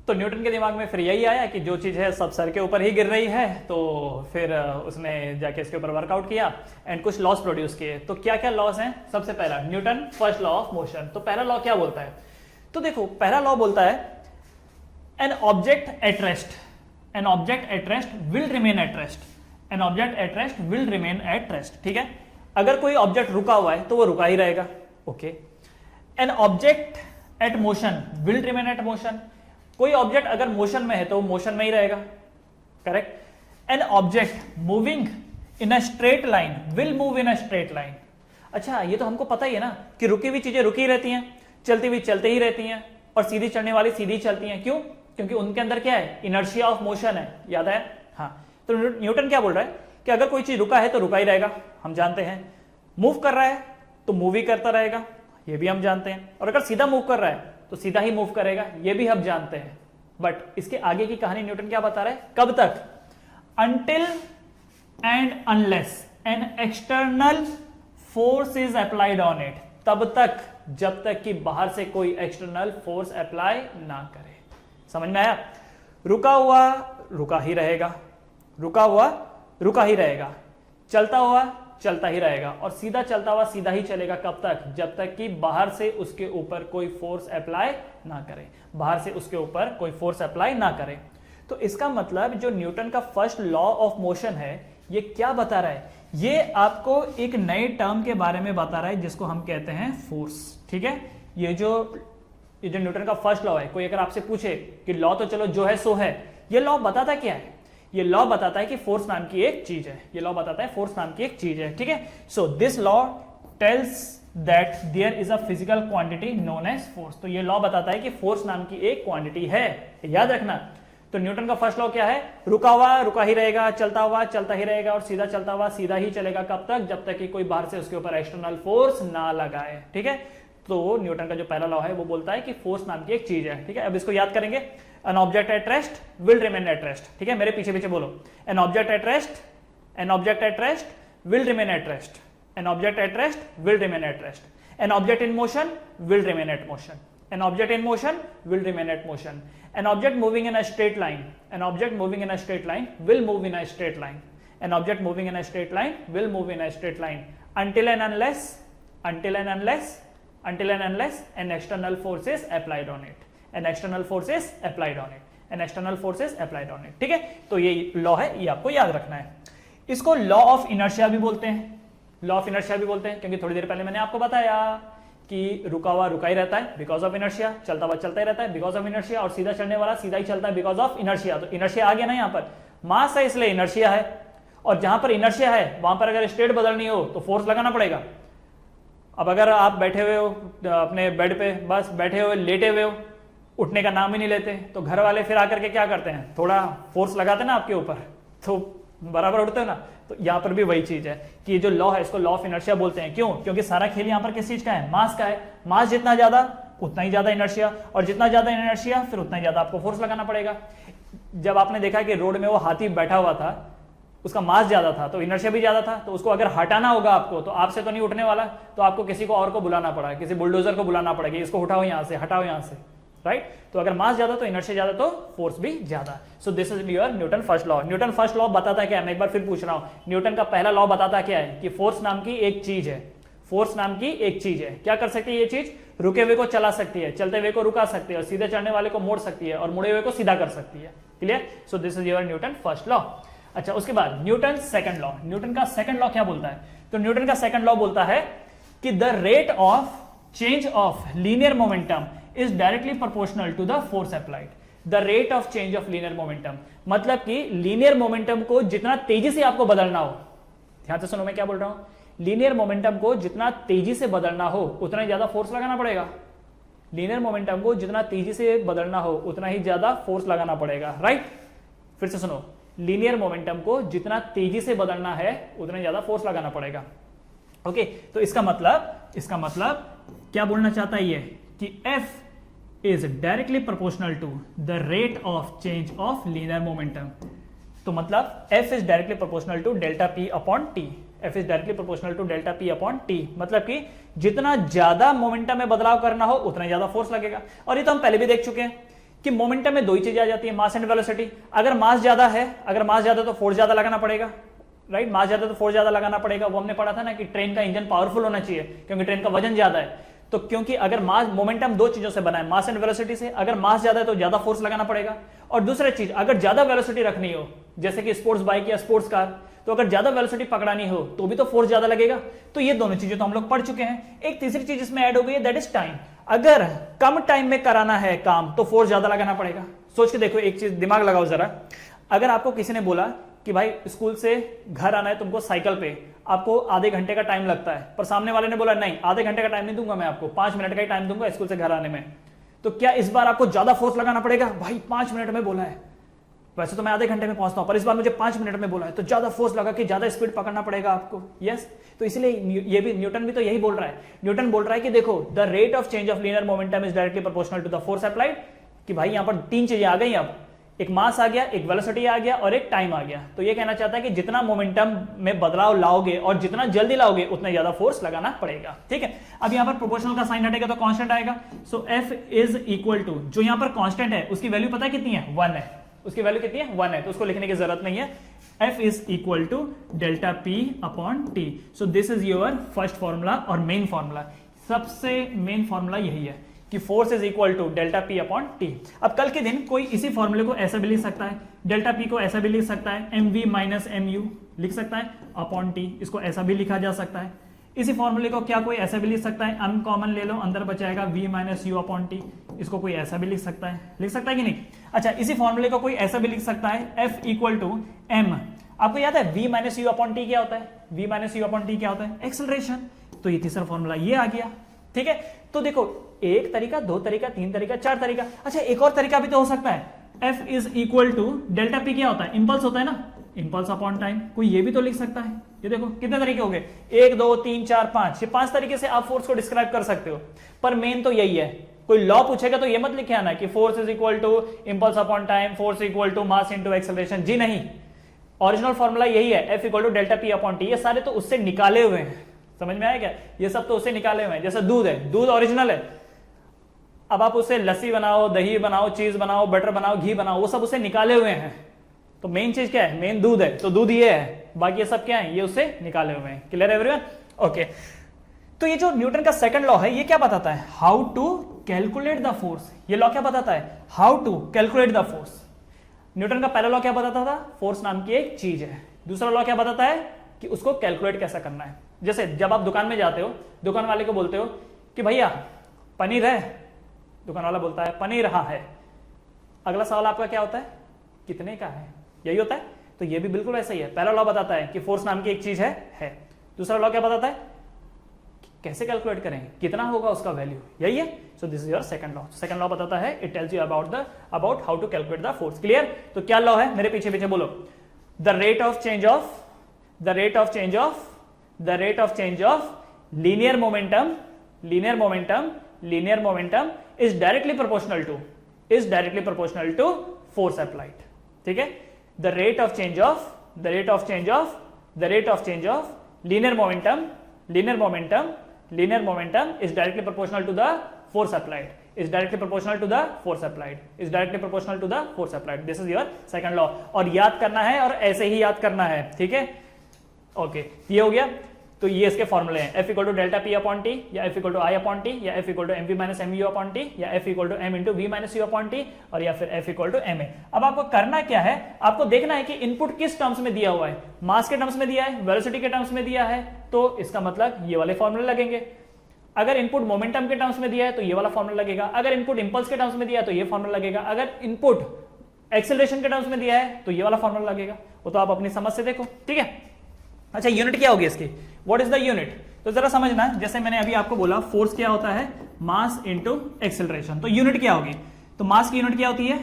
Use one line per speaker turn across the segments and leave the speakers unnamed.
तो न्यूटन के दिमाग में फिर यही आया कि जो चीज़ है सब सर के ऊपर ही गिर रही है, तो फिर उसने जाके इसके ऊपर वर्कआउट किया एंड कुछ लॉस प्रोड्यूस किए। तो क्या क्या लॉस हैं? सबसे पहला Newton first law of motion. तो पहला लॉ क्या बोलता है? तो देखो पहला लॉ बोलता है an object at rest will remain at rest. An object at rest will remain at rest. ठीक है, अगर कोई ऑब्जेक्ट रुका हुआ है तो वो रुका ही रहेगा। Okay, an object at motion will remain at motion. कोई ऑब्जेक्ट अगर मोशन में है तो मोशन में ही रहेगा। Correct. An object moving in a straight line will move in a straight line. अच्छा, ये तो हमको पता ही है ना कि रुकी हुई चीजें रुकी रहती हैं, चलती हुई चलते ही रहती हैं, और सीधी चलने वाली सीधी चलती हैं। क्यों? क्योंकि उनके अंदर क्या है? इनर्शिया ऑफ मोशन है। याद है? हाँ। तो न्यूटन क्या बोल रहा है कि अगर कोई चीज रुका है तो रुका ही रहेगा, हम जानते हैं। मूव कर रहा है तो मूव ही करता रहेगा, ये भी हम जानते हैं। और अगर सीधा मूव कर रहा है तो सीधा ही मूव करेगा, ये भी हम जानते हैं। बट इसके आगे की कहानी न्यूटन क्या बता रहा है? कब तक? Until and unless an external force is applied on it, तब तक जब तक कि बाहर से कोई एक्सटर्नल फोर्स अप्लाई ना करे। समझ में आया? रुका हुआ रुका ही रहेगा, रुका हुआ रुका ही रहेगा, चलता हुआ चलता ही रहेगा, और सीधा चलता हुआ सीधा ही चलेगा। कब तक? जब तक कि बाहर से उसके ऊपर कोई फोर्स अप्लाई ना करे, बाहर से उसके ऊपर कोई फोर्स अप्लाई ना करे। तो इसका मतलब जो न्यूटन का फर्स्ट लॉ ऑफ मोशन है, ये क्या बता रहा है? ये आपको एक नए टर्म के बारे में बता रहा है जिसको हम कहते हैं फोर्स। ठीक है, ये जो न्यूटन का फर्स्ट लॉ है, कोई अगर आपसे पूछे कि लॉ तो चलो जो है सो है, ये लॉ बताता क्या है? ये लॉ बताता है कि फोर्स नाम की एक चीज है। ये लॉ बताता है फोर्स नाम की एक चीज है। ठीक है, so this law tells that there is a physical quantity known as force. तो ये लॉ बताता है कि फोर्स नाम की एक क्वांटिटी है, याद रखना। तो न्यूटन का फर्स्ट लॉ क्या है? रुका हुआ रुका ही रहेगा, चलता हुआ चलता ही रहेगा, और सीधा चलता हुआ सीधा ही चलेगा। कब तक? जब तक कि कोई बाहर से उसके ऊपर एक्सटर्नल फोर्स ना लगाए। ठीक है, तो न्यूटन का जो पहला लॉ है वो बोलता है कि फोर्स नाम की एक चीज है। ठीक है, अब इसको याद करेंगे। An object at rest will remain at rest. ठीक है, मेरे पीछे पीछे बोलो। An object at rest, an object at rest will remain at rest, an object at rest will remain at rest, an object in motion will remain at motion, an object in motion will remain at motion, an object moving in a straight line, an object moving in a straight line will move in a straight line, an object moving in a straight line will move in a straight line until and unless an external force is applied on it, an external force is applied on it, an external force is applied on it। ठीक है, तो ये law है, ये आपको याद रखना है। इसको लॉ ऑफ इनर्शिया भी बोलते हैं, लॉ ऑफ इनर्शिया भी बोलते हैं, क्योंकि थोड़ी देर पहले मैंने आपको बताया कि रुका हुआ रुका ही रहता है बिकॉज ऑफ इनर्शिया, चलता हुआ चलता ही रहता है बिकॉज ऑफ इनर्शिया, और सीधा चलने वाला सीधा ही चलता है बिकॉज ऑफ इनर्शिया। तो इनर्शिया आ गया ना, यहाँ पर मास है इसलिए इनर्शिया है, और जहां पर इनर्शिया है वहां पर अगर स्टेट बदलनी हो तो फोर्स लगाना पड़ेगा। अब अगर आप बैठे हुए हो अपने बेड पे, बस बैठे हुए लेटे हुए हो, उठने का नाम ही नहीं लेते, तो घर वाले फिर आकर के क्या करते हैं? थोड़ा फोर्स लगाते ना आपके ऊपर, तो बराबर उठते हो ना। तो यहाँ पर भी वही चीज है कि ये जो लॉ है इसको लॉ ऑफ इनर्शिया बोलते हैं। क्यों? क्योंकि सारा खेल यहाँ पर किस चीज का है? मास का है। मास जितना ज्यादा उतना ही ज्यादा इनर्शिया, और जितना ज्यादा इनर्शिया फिर उतना ही ज्यादा आपको फोर्स लगाना पड़ेगा। जब आपने देखा कि रोड में वो हाथी बैठा हुआ था, उसका मास ज्यादा था तो इनर्शिया भी ज्यादा था, तो उसको अगर हटाना होगा आपको तो आपसे तो नहीं उठने वाला, तो आपको किसी को और को बुलाना पड़ा, किसी बुलडोजर को बुलाना पड़ेगा, इसको उठाओ यहाँ से, हटाओ यहाँ से, राइट। तो अगर मास ज्यादा तो इनर्शिया ज्यादा तो फोर्स भी ज्यादा। सो this is your Newton first law. Newton first law बताता क्या है? मैं एक बार फिर पूछ रहा हूं, न्यूटन का पहला लॉ बताता क्या है? कि फोर्स नाम की एक चीज है, फोर्स नाम की एक चीज है। क्या कर सकती है ये चीज? रुके हुए को चला सकती है, चलते हुए को रुका सकती है, और सीधे चढ़ने वाले को मोड़ सकती है, और मुड़े हुए को सीधा कर सकती है। Clear? So this is your Newton first law. अच्छा, उसके बाद न्यूटन सेकंड लॉ। न्यूटन का सेकंड लॉ क्या बोलता है? तो न्यूटन का सेकंड लॉ बोलता है कि the rate of change of linear momentum is directly proportional to the force applied. The rate of change of linear momentum, मतलब कि लीनियर मोमेंटम को जितना तेजी से आपको बदलना हो, ध्यान से सुनो मैं क्या बोल रहा हूं, लीनियर मोमेंटम को जितना तेजी से बदलना हो उतना ही ज्यादा फोर्स लगाना पड़ेगा। लीनियर मोमेंटम को जितना तेजी से बदलना हो उतना ही ज्यादा फोर्स लगाना पड़ेगा, राइट। फिर से सुनो, लीनियर मोमेंटम को जितना तेजी से बदलना है उतना ही ज्यादा फोर्स लगाना पड़ेगा। ओके, तो इसका मतलब क्या बोलना चाहता है ये कि F is directly proportional to the rate of change of linear momentum। तो मतलब F is directly proportional to delta P upon T। F is directly proportional to delta P upon T, मतलब कि जितना ज्यादा मोमेंटम में बदलाव करना हो उतना ज्यादा फोर्स लगेगा। और ये तो हम पहले भी देख चुके हैं कि मोमेंटम में दो ही चीजें आ जाती है, मास एंड वेलोसिटी। अगर मास ज्यादा है, अगर मास ज्यादा तो फोर्स ज्यादा लगाना पड़ेगा, राइट। मास ज्यादा तो फोर्स ज्यादा लगाना पड़ेगा। वो हमने पढ़ा था ना कि ट्रेन का इंजन पावरफुल होना चाहिए क्योंकि ट्रेन का वजन ज्यादा है। तो क्योंकि अगर मास, मोमेंटम दो चीजों से बना है, मास एंड वेलोसिटी से। अगर मास ज्यादा है तो ज्यादा फोर्स लगाना पड़ेगा। और दूसरी चीज, अगर ज्यादा वेलोसिटी रखनी हो, जैसे कि स्पोर्ट्स बाइक या स्पोर्ट्स कार, तो अगर ज्यादा वेलोसिटी पकड़ानी हो तो भी तो फोर्स ज्यादा लगेगा। तो ये दोनों चीजें तो हम लोग पढ़ चुके हैं। एक तीसरी चीज इसमें ऐड हो गई है, दैट इज टाइम। अगर कम टाइम में कराना है काम तो फोर्स ज्यादा लगाना पड़ेगा। सोच के देखो, एक चीज दिमाग लगाओ जरा। अगर आपको किसी ने बोला कि भाई स्कूल से घर आना है तुमको साइकिल पे, आपको आधे घंटे का टाइम लगता है, पर सामने वाले ने बोला नहीं, आधे घंटे का टाइम नहीं दूंगा मैं आपको, 5 मिनट का ही टाइम दूंगा स्कूल से घर आने में, तो क्या इस बार आपको ज्यादा फोर्स लगाना पड़ेगा? भाई 5 मिनट में बोला है, वैसे तो मैं आधे घंटे में पहुंचता हूं, पर इस बार मुझे 5 मिनट में बोला है, तो ज्यादा फोर्स लगा के ज्यादा स्पीड पकड़ना पड़ेगा आपको। यस, तो इसलिए ये भी न्यूटन भी तो यही बोल रहा है। न्यूटन बोल रहा है कि देखो, the rate of change of linear momentum is directly proportional to the force applied. कि भाई यहां पर 3 चीजें आ गई, अब एक मास आ गया, एक वेलोसिटी आ गया और एक टाइम आ गया। तो ये कहना चाहता है कि जितना मोमेंटम में बदलाव लाओगे और जितना जल्दी लाओगे उतना ज्यादा फोर्स लगाना पड़ेगा। ठीक है, अब यहां पर प्रोपोर्शनल का साइन हटेगा तो कांस्टेंट आएगा। सो F इज इक्वल टू, जो यहां पर कांस्टेंट है उसकी वैल्यू पता है कितनी है? 1 है। उसकी वैल्यू कितनी है? 1 है, तो उसको लिखने की जरूरत नहीं है। F is equal to delta P upon T। So this is your first formula और मेन फॉर्मूला। सबसे मेन फॉर्मूला यही है कि force is equal to delta P upon T। अब कल के दिन कोई इसी फॉर्मूले को ऐसा भी लिख सकता है, डेल्टा P को ऐसा भी लिख सकता है, mv माइनस mu लिख सकता है अपॉन T, इसको ऐसा भी लिखा जा सकता है। इसी फॉर्मूले को क्या कोई ऐसा भी लिख सकता है, अनकॉमन ले लो, अंदर बचाएगा v minus u upon T, इसको कोई ऐसा भी लिख सकता है कि नहीं? अच्छा, इसी फॉर्मूले को कोई ऐसा भी लिख सकता है, F इक्वल टू m। आपको याद है v minus u upon T क्या होता है? v minus u upon T क्या होता है? एक्सेलरेशन। तो ये तीसरा फॉर्मूला ये आ गया। ठीक है, तो देखो, एक तरीका, दो तरीका, 3 तरीका, 4 तरीका। अच्छा, एक और तरीका भी तो हो सकता है, F is equal to delta P क्या होता है? इंपल्स होता है ना, इंपल्स अपॉन टाइम। कोई ये भी तो लिख सकता है। ये देखो कितने तरीके हो गए, 1 2 3 4 5, ये 5 तरीके से आप फोर्स को डिस्क्राइब कर सकते हो। पर मेन तो यही है। कोई लॉ पूछेगा तो ये मत लिखे आना कि force is equal to impulse upon time, force equal to mass into acceleration. जी नहीं, ओरिजिनल फॉर्मूला यही है, F equal to delta P upon T। ये सारे तो उससे निकाले हुए हैं, समझ में आया क्या? ये सब तो उससे निकाले हुए हैं। जैसे दूध है, दूध ओरिजिनल है, अब आप उससे लस्सी बनाओ, दही बनाओ, चीज बनाओ, बटर बनाओ, घी बनाओ, वो सब उससे निकाले हुए हैं। तो मेन चीज क्या है? मेन दूध है, तो दूध ये है, बाकी ये सब क्या है? ये उससे निकाले हुए हैं। Clear everyone? ओके, तो ये जो न्यूटन का सेकंड लॉ है, ये क्या बताता है? How to calculate the force. ये लॉ क्या बताता है? How to calculate the force. Newton का पहला लॉ क्या बताता था? फोर्स नाम की एक चीज है। दूसरा लॉ क्या बताता है? कि उसको कैलकुलेट कैसा करना है। जैसे जब आप दुकान में जाते हो, दुकान वाले को बोलते हो कि भैया पनीर है, दुकान वाला बोलता है पनीर हाँ है। अगला सवाल आपका क्या होता है? कितने का है? यही होता है। तो ये भी बिल्कुल ऐसा ही है। पहला लॉ बताता है कि फोर्स नाम की एक चीज है। दूसरा लॉ क्या बताता है? कैसे कैलकुलेट करें, कितना होगा उसका वैल्यू, यही है। So this is your second law. Second law बताता है, it tells you about how to calculate the force. Clear? तो क्या लॉ है? मेरे पीछे पीछे बोलो। The rate of change of linear momentum is directly proportional to force applied। ठीक है, the rate of change of linear momentum is directly proportional to the force applied, this is your second law। और याद करना है और ऐसे ही याद करना है। ठीक है, ओके, ये हो गया। तो ये इसके फॉर्मूले हैं, F equal to delta P upon T, या F equal to I upon T, या F equal to MV minus MU upon T, या F equal to M into V minus U upon T, और या फिर F equal to MA। अब आपको करना क्या है? आपको देखना है कि इनपुट किस टर्म्स में दिया हुआ है। मास के टर्म्स में दिया है, वेलोसिटी के टर्म्स में दिया है, तो इसका मतलब ये वाले फॉर्मूले लगेंगे। अगर इनपुट मोमेंटम के टर्म्स में दिया है तो ये वाला फॉर्मूला लगेगा। अगर इनपुट इंपल्स के टर्म्स में दिया है तो ये फॉर्मूला लगेगा। अगर इनपुट एक्सेलरेशन के टर्म्स में दिया है तो ये वाला फॉर्मूला लगेगा। वो तो आप अपनी समझ से देखो। ठीक है, अच्छा, यूनिट क्या होगी इसकी? What is the unit? तो जरा समझना, जैसे मैंने अभी आपको बोला फोर्स क्या होता है? मास इनटू एक्सेलरेशन। तो यूनिट क्या होगी? तो मास की यूनिट क्या होती है?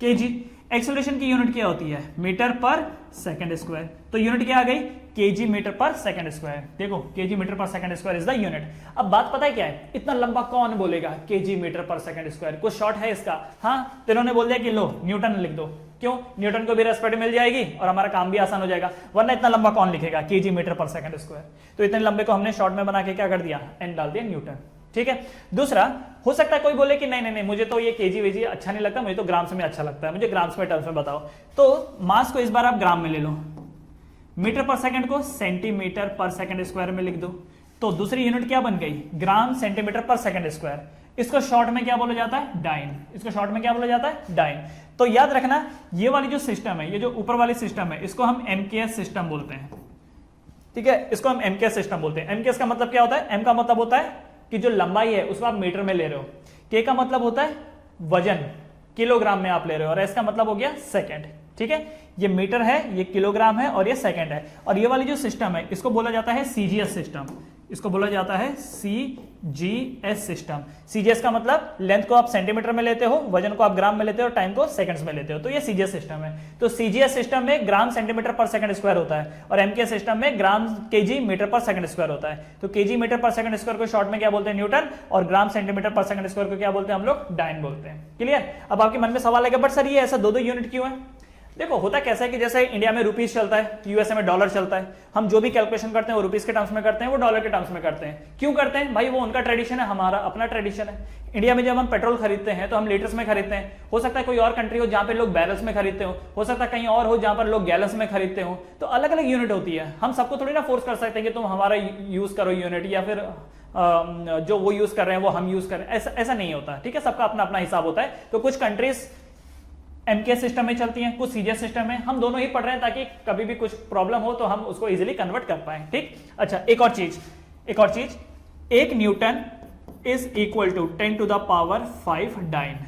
केजी। एक्सेलरेशन की यूनिट क्या होती है? Metre per second square. तो यूनिट क्या आ गई? KG metre per second square. देखो, KG metre per second square is the unit. अब बात पता है क्या है? इतना लंबा कौन बोलेगा KG metre per second square? कुछ शॉर्ट है इसका? हाँ, तो इन्होंने बोल दिया कि लो न्यूटन लिख दो। क्यों? न्यूटन को भी रेस्पेक्ट मिल जाएगी और हमारा काम भी आसान हो जाएगा, वरना इतना लंबा कौन लिखेगा KG metre per second square. तो इतने लंबे को हमने शॉर्ट में बना के क्या कर दिया? एन डाल दिया, न्यूटन। ठीक है, दूसरा हो सकता है कोई बोले कि नहीं नहीं नहीं मुझे तो ये केजी वेजी अच्छा नहीं लगता, मुझे तो ग्राम्स में अच्छा लगता है, मुझे ग्राम्स में टर्म्स में बताओ। तो मास को इस बार आप ग्राम में ले लो, मीटर पर सेकंड को सेंटीमीटर पर सेकंड स्क्वायर में लिख दो, तो दूसरी यूनिट क्या बन गई, ग्राम सेंटीमीटर पर सेकंड स्क्वायर। इसको शॉर्ट में क्या बोला जाता है, डाइन। इसको शॉर्ट में क्या बोला जाता है, डाइन। तो याद रखना ये वाली जो सिस्टम है, ये जो ऊपर वाली सिस्टम है, इसको हम एमकेएस सिस्टम बोलते हैं, ठीक है, इसको हम एमकेएस सिस्टम बोलते हैं। एमकेएस का मतलब क्या होता है, एम का मतलब होता है कि जो लंबाई है उसको आप मीटर में ले रहे हो, के का मतलब होता है वजन, किलोग्राम में आप ले रहे हो, और एस का मतलब हो गया सेकंड, ठीक है। ये मीटर है, ये किलोग्राम है, और ये सेकंड है। और ये वाली जो सिस्टम है इसको बोला जाता है सीजीएस सिस्टम, इसको बोला जाता है सीजीएस सिस्टम। सीजीएस का मतलब लेंथ को आप सेंटीमीटर में लेते हो, वजन को आप ग्राम में लेते हो, टाइम को सेकंड्स में लेते हो, तो ये सीजीएस सिस्टम है। तो सीजीएस सिस्टम में ग्राम सेंटीमीटर पर सेकंड स्क्वायर होता है, और एमकेएस सिस्टम में ग्राम KG metre per second square होता है। तो KG metre per second square को शॉर्ट में क्या बोलते हैं, न्यूटन, और ग्राम सेंटीमीटर पर सेकंड स्क्वायर को क्या बोलते हैं हम लोग, डाइन बोलते हैं। क्लियर। अब आपके मन में सवाल आएगा, बट सर ये ऐसा दो यूनिट क्यों है। देखो होता कैसा है कि जैसे इंडिया में रुपीस चलता है, यूएसए में डॉलर चलता है, हम जो भी कैलकुलेशन करते हैं वो रुपीस के टर्म्स में करते हैं, वो डॉलर के टर्म्स में करते हैं। क्यों करते हैं भाई, वो उनका ट्रेडिशन है, हमारा अपना ट्रेडिशन है। इंडिया में जब हम पेट्रोल खरीदते हैं तो हम लीटर्स में खरीदते हैं, हो सकता है कोई और कंट्री हो जहां पे लोग बैरल्स में खरीदते हो सकता है कहीं और हो जहां पर लोग गैलन्स में खरीदते हो, तो अलग अलग यूनिट होती है। हम सबको थोड़ी ना फोर्स कर सकते हैं कि तुम हमारा यूज करो यूनिट, या फिर जो वो यूज कर रहे हैं वो हम यूज करें, ऐसा नहीं होता, ठीक है। सबका अपना अपना हिसाब होता है। तो कुछ कंट्रीज एमकेएस सिस्टम में चलती हैं, कुछ सीजीएस सिस्टम में, हम दोनों ही पढ़ रहे हैं ताकि कभी भी कुछ प्रॉब्लम हो तो हम उसको इजीली कन्वर्ट कर पाए, ठीक। अच्छा एक और चीज, एक newton is equal to 10 to the power 5 dyne.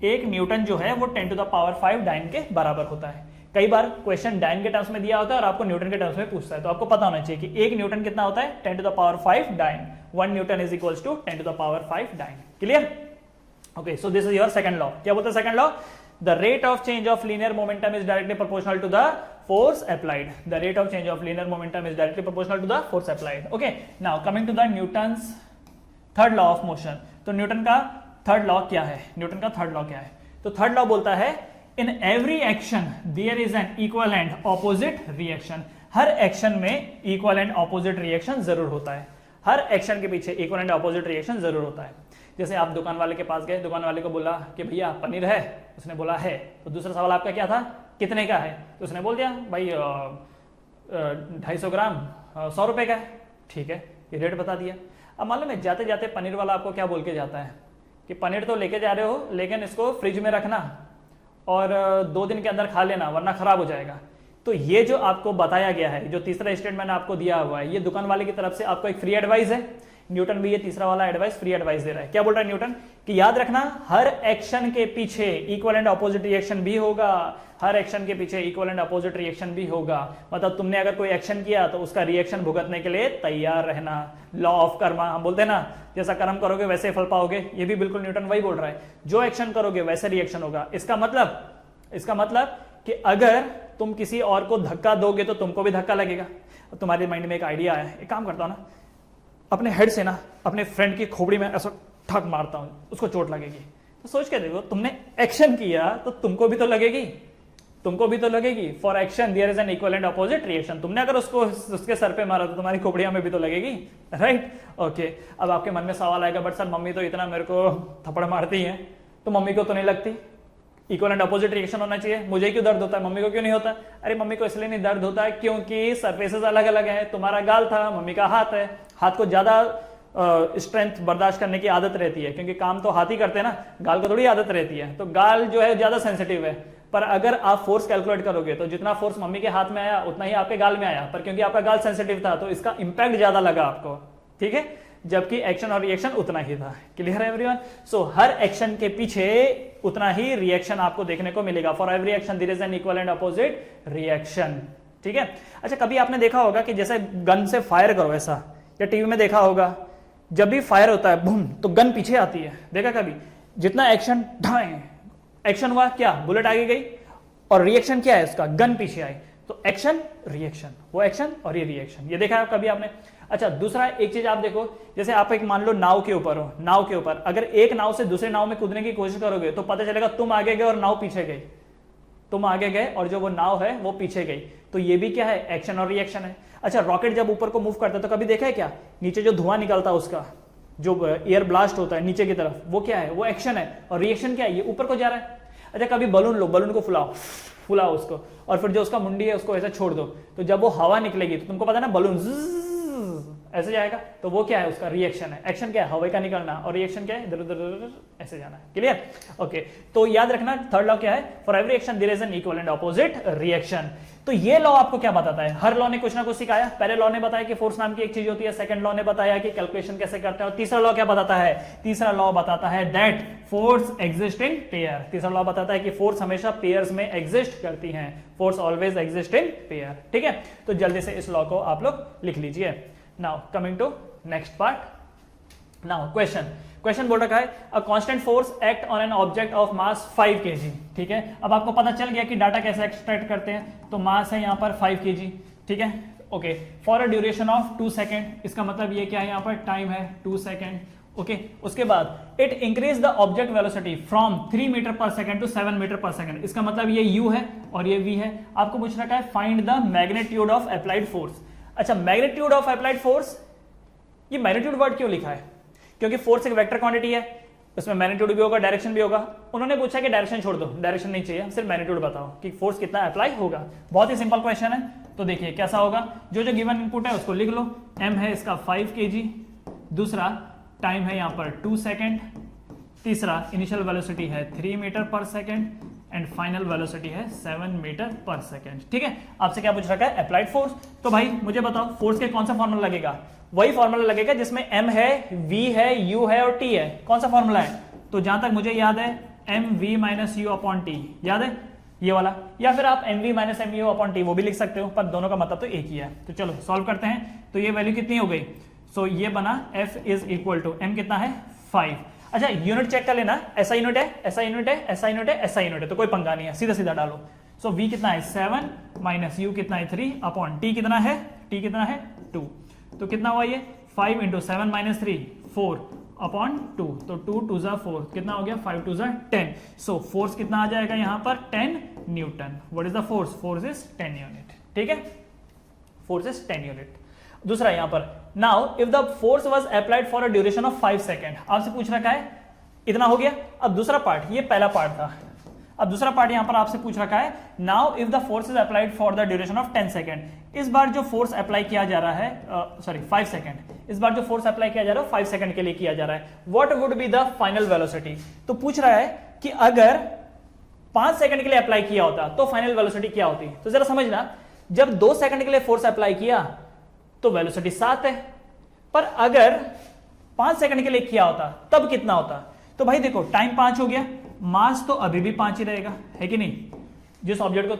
एक न्यूटन जो है वो 10 टू द पावर 5 डाइन के बराबर होता है। कई बार क्वेश्चन डाइन के टर्म्स में दिया होता है और आपको न्यूटन के टर्म्स में पूछता है, तो आपको पता होना चाहिए कि एक न्यूटन कितना होता है, 10 to the power 5 dyne. 1 newton is equals to 10 to the power 5 dyne. Clear. Okay, so this is your second law. क्या बोलते हैं second law, the rate of change of linear momentum is directly proportional to the force applied. The rate of change of linear momentum is directly proportional to the force applied. Okay, now coming to the Newton's third law of motion. तो Newton का third law क्या है, Newton का third law क्या है, तो third law बोलता है in every action there is an equal and opposite reaction. Her action में इक्वल एंड ऑपोजिट रिएक्शन जरूर होता है, हर एक्शन के पीछे इक्वल एंड ऑपोजिट रिएक्शन जरूर होता है। जैसे आप दुकान वाले के पास गए, दुकान वाले को बोला कि भैया पनीर है, उसने बोला है, तो दूसरा सवाल आपका क्या था, कितने का है, तो उसने बोल दिया भाई 250 ग्राम 100 रुपए का है, ठीक है, ये रेट बता दिया। अब मालूम है जाते जाते पनीर वाला आपको क्या बोल के जाता है कि पनीर तो लेके जा रहे हो लेकिन इसको फ्रिज में रखना और 2 दिन के अंदर खा लेना वरना खराब हो जाएगा। तो ये जो आपको बताया गया है, जो तीसरा स्टेटमेंट आपको दिया हुआ है, ये दुकान वाले की तरफ से आपको एक फ्री एडवाइस है। न्यूटन भी ये तीसरा वाला एडवाइस फ्री एडवाइस दे रहा है। क्या बोल रहा है न्यूटन कि याद रखना हर एक्शन के पीछे इक्वल एंड अपोजिट रिएक्शन भी होगा, हर एक्शन के पीछे इक्वल एंड अपोजिट रिएक्शन भी होगा। मतलब तुमने अगर कोई एक्शन किया तो उसका रिएक्शन भुगतने के लिए तैयार रहना। लॉ ऑफ कर्मा हम बोलते हैं ना, जैसा कर्म करोगे वैसे फल पाओगे, ये भी बिल्कुल न्यूटन वही बोल रहा है, जो एक्शन करोगे वैसे रिएक्शन होगा। इसका मतलब कि अगर तुम किसी और को धक्का दोगे तो तुमको भी धक्का लगेगा। तुम्हारे माइंड में एक आइडिया आया, एक काम करता हूं ना, अपने हेड से ना अपने फ्रेंड की खोपड़ी में ऐसा ठक मारता हूं, उसको चोट लगेगी। तो सोच के देखो, तुमने एक्शन किया तो तुमको भी तो लगेगी, for action there is an equal and opposite reaction. तुमने अगर उसको उसके सर पे मारा तो तुम्हारी खोपड़िया में भी तो लगेगी, राइट। ओके, अब आपके मन में सवाल आएगा, बट सर मम्मी तो इतना मेरे को थप्पड़ मारती है, तो मम्मी को तो नहीं लगती, इक्वल एंड अपोजिट रिएक्शन होना चाहिए, मुझे क्यों दर्द होता है, मम्मी को क्यों नहीं होता। अरे मम्मी को इसलिए नहीं दर्द होता है क्योंकि सरफेसेस अलग अलग है। तुम्हारा गाल था, मम्मी का हाथ है, हाथ को ज्यादा स्ट्रेंथ बर्दाश्त करने की आदत रहती है क्योंकि काम तो हाथ ही करते हैं ना, गाल को थोड़ी आदत रहती है। तो गाल जो है ज्यादा सेंसिटिव है, पर अगर आप फोर्स कैलकुलेट करोगे तो जितना फोर्स मम्मी के हाथ में आया उतना ही आपके गाल में आया, पर क्योंकि आपका गाल सेंसिटिव था तो इसका इंपैक्ट ज्यादा लगा आपको, ठीक है, जबकि एक्शन और रिएक्शन उतना ही था। क्लियर है एवरीवन। सो हर एक्शन के पीछे उतना ही रिएक्शन आपको देखने को मिलेगा। For every action there is an equal and opposite reaction, ठीक है। अच्छा, कभी आपने देखा होगा कि जैसे गन से फायर करो ऐसा, या टीवी में देखा होगा, जब भी फायर होता है बूम तो गन पीछे आती है, देखा कभी, जितना एक्शन ढाएं एक्शन हुआ क्या, बुलेट आगे गई, और रिएक्शन क्या है उसका, गन पीछे आई, तो एक्शन रिएक्शन, वो एक्शन और ये रिएक्शन, ये देखा है कभी आपने। अच्छा, दूसरा एक चीज आप देखो, जैसे आप एक मान लो नाव के ऊपर हो, नाव के ऊपर अगर एक नाव से दूसरे नाव में कूदने की कोशिश करोगे तो पता चलेगा तुम आगे गए और नाव पीछे गई, तुम आगे गए और जो वो नाव है वो पीछे गई, तो ये भी क्या है, एक्शन और रिएक्शन है। अच्छा, रॉकेट जब ऊपर को मूव करता है तो कभी देखा है क्या, नीचे जो धुआं निकलता है उसका, जो एयर ब्लास्ट होता है नीचे की तरफ, वो क्या है, वो एक्शन है, और रिएक्शन क्या है, ये ऊपर को जा रहा है। अच्छा कभी बलून लो, बलून को फुलाओ उसको, और फिर जो उसका मुंडी है उसको ऐसे छोड़ दो, तो जब वो हवा निकलेगी तो तुमको पता है ना बलून ऐसे जाएगा, तो वो क्या है, उसका रिएक्शन है। एक्शन क्या है, हवा का निकलना, और रिएक्शन क्या है, इधर उधर ऐसे जाना है। क्लियर? ओके, तो याद रखना थर्ड लॉ क्या है, for every action there is an equal and opposite reaction. तो ये लॉ आपको क्या बताता है, हर लॉ ने कुछ ना कुछ सिखाया। पहले लॉ ने बताया कि फोर्स नाम की एक चीज होती है, सेकंड लॉ ने बताया कि कैलकुलेशन कैसे करते हैं, और तीसरा लॉ क्या बताता है, तीसरा लॉ बताता है that force exist in pair. तीसरा लॉ बताता है कि फोर्स हमेशा पेयर्स में एग्जिस्ट करती हैं, force always exist in pair. ठीक है, तो जल्दी से इस लॉ को आप लोग लिख लीजिए। Now coming to next part. Now question बोल रखा है a constant force act on an object of mass 5 kg। ठीक है, अब आपको पता चल गया कि डाटा कैसे एक्सट्रैक्ट करते हैं, तो मास है यहाँ पर 5 kg। ठीक है, okay, for a duration of 2 second, इसका मतलब ये क्या है, यहाँ पर टाइम है 2 सेकेंड। ओके, उसके बाद it increase the object velocity from 3 metre per second to 7 metre per second. इसका मतलब ये u है और ये v है। आपको पूछ रखा है find the magnitude of applied force. अच्छा, मैग्नीट्यूड ऑफ अप्लाइड फोर्स, ये मैग्नीट्यूड वर्ड क्यों लिखा है, क्योंकि फोर्स एक वेक्टर क्वांटिटी है, उसमें मैग्नीट्यूड भी होगा, डायरेक्शन भी होगा। उन्होंने पूछा कि डायरेक्शन छोड़ दो, डायरेक्शन नहीं चाहिए, सिर्फ मैग्नीट्यूड बताओ कि फोर्स कितना अप्लाई होगा। बहुत ही सिंपल क्वेश्चन है, तो देखिए कैसा होगा, जो जो गिवन इनपुट है उसको लिख लो। m है इसका 5 kg, दूसरा टाइम है यहाँ पर 2 सेकेंड, तीसरा इनिशियल वेलोसिटी है 3 metre per second, and final velocity है 7 मीटर पर सेकेंड। ठीक है, आपसे क्या पूछ रखा है, अप्लाइड फोर्स। तो भाई मुझे बताओ फोर्स के कौन सा फॉर्मूला लगेगा, वही फॉर्मूला लगेगा जिसमें m है, v है, u है और t है। कौन सा फॉर्मूला है, तो जहां तक मुझे याद है mv minus U upon T, याद है ये वाला, या फिर आप mv minus mu upon T वो भी लिख सकते हो, पर दोनों का मतलब तो एक ही है। तो चलो सॉल्व करते हैं, तो ये वैल्यू कितनी हो गई, सो ये बना f is equal to m कितना है 5। अच्छा यूनिट चेक कर लेना, ऐसा यूनिट है, ऐसा यूनिट है, ऐसा यूनिट है, ऐसा यूनिट है, तो कोई पंगा नहीं है, सीधा सीधा डालो। सो v कितना है 7 माइनस u कितना है 3 अपॉन t कितना है, t कितना है 2, तो कितना हुआ ये 5 इंटू 7 माइनस 3 4 अपॉन 2, तो 2 2 जा 4 कितना हो गया 5 2 जा 10। सो फोर्स कितना आ जाएगा यहाँ पर 10 Newton. What is the force, force is 10 unit. ठीक है, फोर्स इज 10 यूनिट। दूसरा यहाँ पर now if the force was applied for a duration of 5 second, आपसे पूछ रखा है इतना हो गया। अब दूसरा पार्ट, ये पहला पार्ट था, अब दूसरा पार्ट यहां पर आपसे पूछ रखा है now if the force is applied for the duration of 10 second. इस बार जो फोर्स अप्लाई किया जा रहा है, सॉरी 5 सेकेंड, इस बार जो फोर्स अप्लाई किया जा रहा है 5 सेकेंड के लिए किया जा रहा है, what would be the final velocity. तो पूछ रहा है कि अगर 5 सेकेंड के लिए अप्लाई किया होता तो फाइनल वेलोसिटी क्या होती। तो जरा समझना, जब 2 सेकेंड के लिए फोर्स अप्लाई किया तो वेलोसिटी 7 है, पर अगर 5 सेकेंड के लिए किया होता तब कितना होता। तो भाई देखो टाइम 5 हो गया, मास तो अभी भी 5 ही रहेगा, है कि नहीं। जिस ऑब्जेक्ट को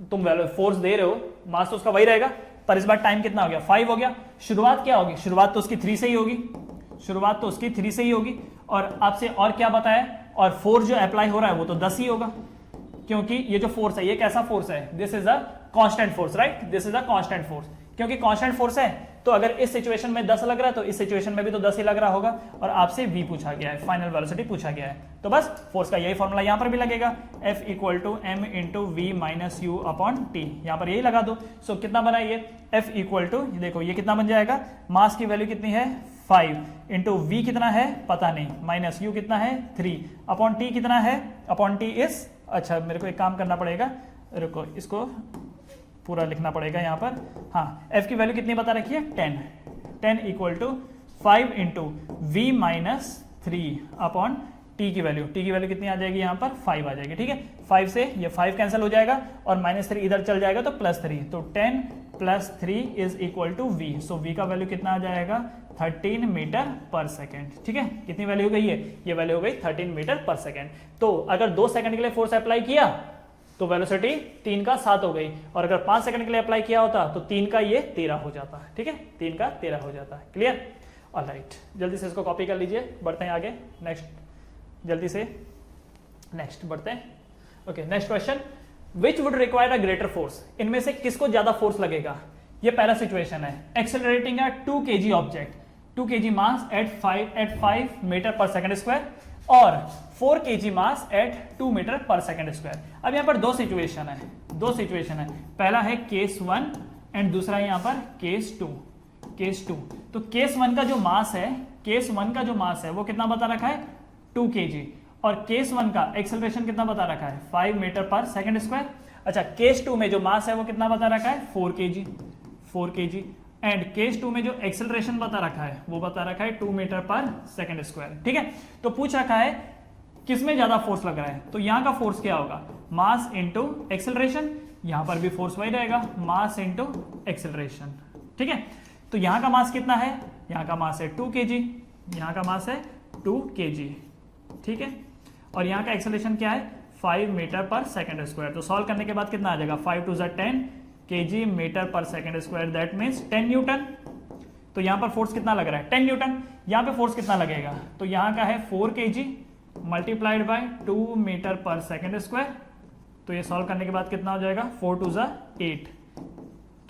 तुम फोर्स दे रहे हो मास तो उसका वही रहेगा, पर इस बार टाइम कितना हो गया 5 हो गया। शुरुआत क्या होगी, शुरुआत तो उसकी 3 से ही होगी, शुरुआत तो उसकी 3 से ही होगी। और आपसे और क्या बताया, और फोर्स जो अप्लाई हो रहा है वो तो 10 ही होगा, क्योंकि ये जो फोर्स है ये कैसा फोर्स है, this is a constant force, right, this is a constant force. क्योंकि कांस्टेंट फोर्स है तो अगर इस सिचुएशन में 10 लग रहा है तो इस सिचुएशन में भी तो 10 ही लग रहा होगा, और आपसे v पूछा गया है, फाइनल वेलोसिटी पूछा गया है। तो बस फोर्स का यही फॉर्मूला यहां पर भी लगेगा, F equal to m into V minus U upon T, यहां पर यही लगा दो। सो कितना बना ये F इक्वल टू, देखो ये कितना बन जाएगा, मास की वैल्यू कितनी है 5 इंटू वी कितना है पता नहीं, माइनस यू कितना है 3 अपॉन टी कितना है, अपॉन टी इज, अच्छा मेरे को एक काम करना पड़ेगा, रुको इसको पूरा लिखना पड़ेगा यहाँ पर। हाँ, f की वैल्यू कितनी बता रखी है 10 equal to 5 into V minus 3 upon t की वैल्यू कितनी आ जाएगी यहाँ पर 5 आ जाएगी। ठीक है, 5 से ये 5 कैंसिल हो जाएगा और -3 इधर चल जाएगा तो +3, तो 10 + 3 is equal to v। So v का वैल्यू कितना आ जाएगा 13 मीटर पर सेकेंड। ठीक है, कितनी वैल्यू हो गई है, ये वैल्यू हो गई 13 मीटर पर सेकेंड। तो अगर 2 सेकंड के लिए फोर्स अप्लाई किया तो वेलोसिटी 3 का 7 हो गई, और अगर 5 सेकंड के लिए अप्लाई किया होता तो 3 का ये 13 हो जाता है। ठीक है, 3 का 13 हो जाता है। क्लियर, ऑलराइट, जल्दी से इसको कॉपी कर लीजिए, बढ़ते हैं आगे। नेक्स्ट, जल्दी से नेक्स्ट बढ़ते हैं। Okay, next question, which would require a greater force. इनमें से किसको ज्यादा फोर्स लगेगा। ये पहला सिचुएशन है, accelerating a 2 kg object, 2 kg mass at 5 metre per second square और 4 kg mass at 2 metre per second square. अब यहां पर दो सिचुएशन है, पहला है केस 1 एंड दूसरा यहां पर केस 2। केस 2। तो केस 1 का जो मास है, केस 1 का जो मास है वो कितना बता रखा है 2 kg, और केस 1 का एक्सेलरेशन कितना बता रखा है 5 मीटर पर सेकंड स्क्वायर। अच्छा, केस 2 में जो मास है वो कितना बता रखा है 4 kg, एंड केस 2 में जो एक्सेलरेशन बता रखा है वो बता रखा है 2 मीटर पर सेकंड स्क्वायर। ठीक है, तो पूछ रखा है किसमें ज्यादा फोर्स लग रहा है, तो यहां का फोर्स क्या होगा, मास इंटू एक्सेलरेशन। यहां पर भी फोर्स वही रहेगा, मास इंटू एक्सेलरेशन। ठीक है, तो यहां का मास कितना है, यहां का मास है 2 kg, यहां का मास है 2 kg। ठीक है, और यहां का एक्सेलरेशन क्या है 5 मीटर पर सेकंड स्क्वायर। तो सॉल्व करने के बाद कितना आ जाएगा 5 2 10 kg metre per second square, that means 10 Newton. तो यहां पर फोर्स कितना लग रहा है 10 न्यूटन। यहां पे फोर्स कितना लगेगा, तो यहां का है 4 kg multiplied by 2 metre per second square. तो ये सॉल्व करने के बाद कितना हो जाएगा 4 2 8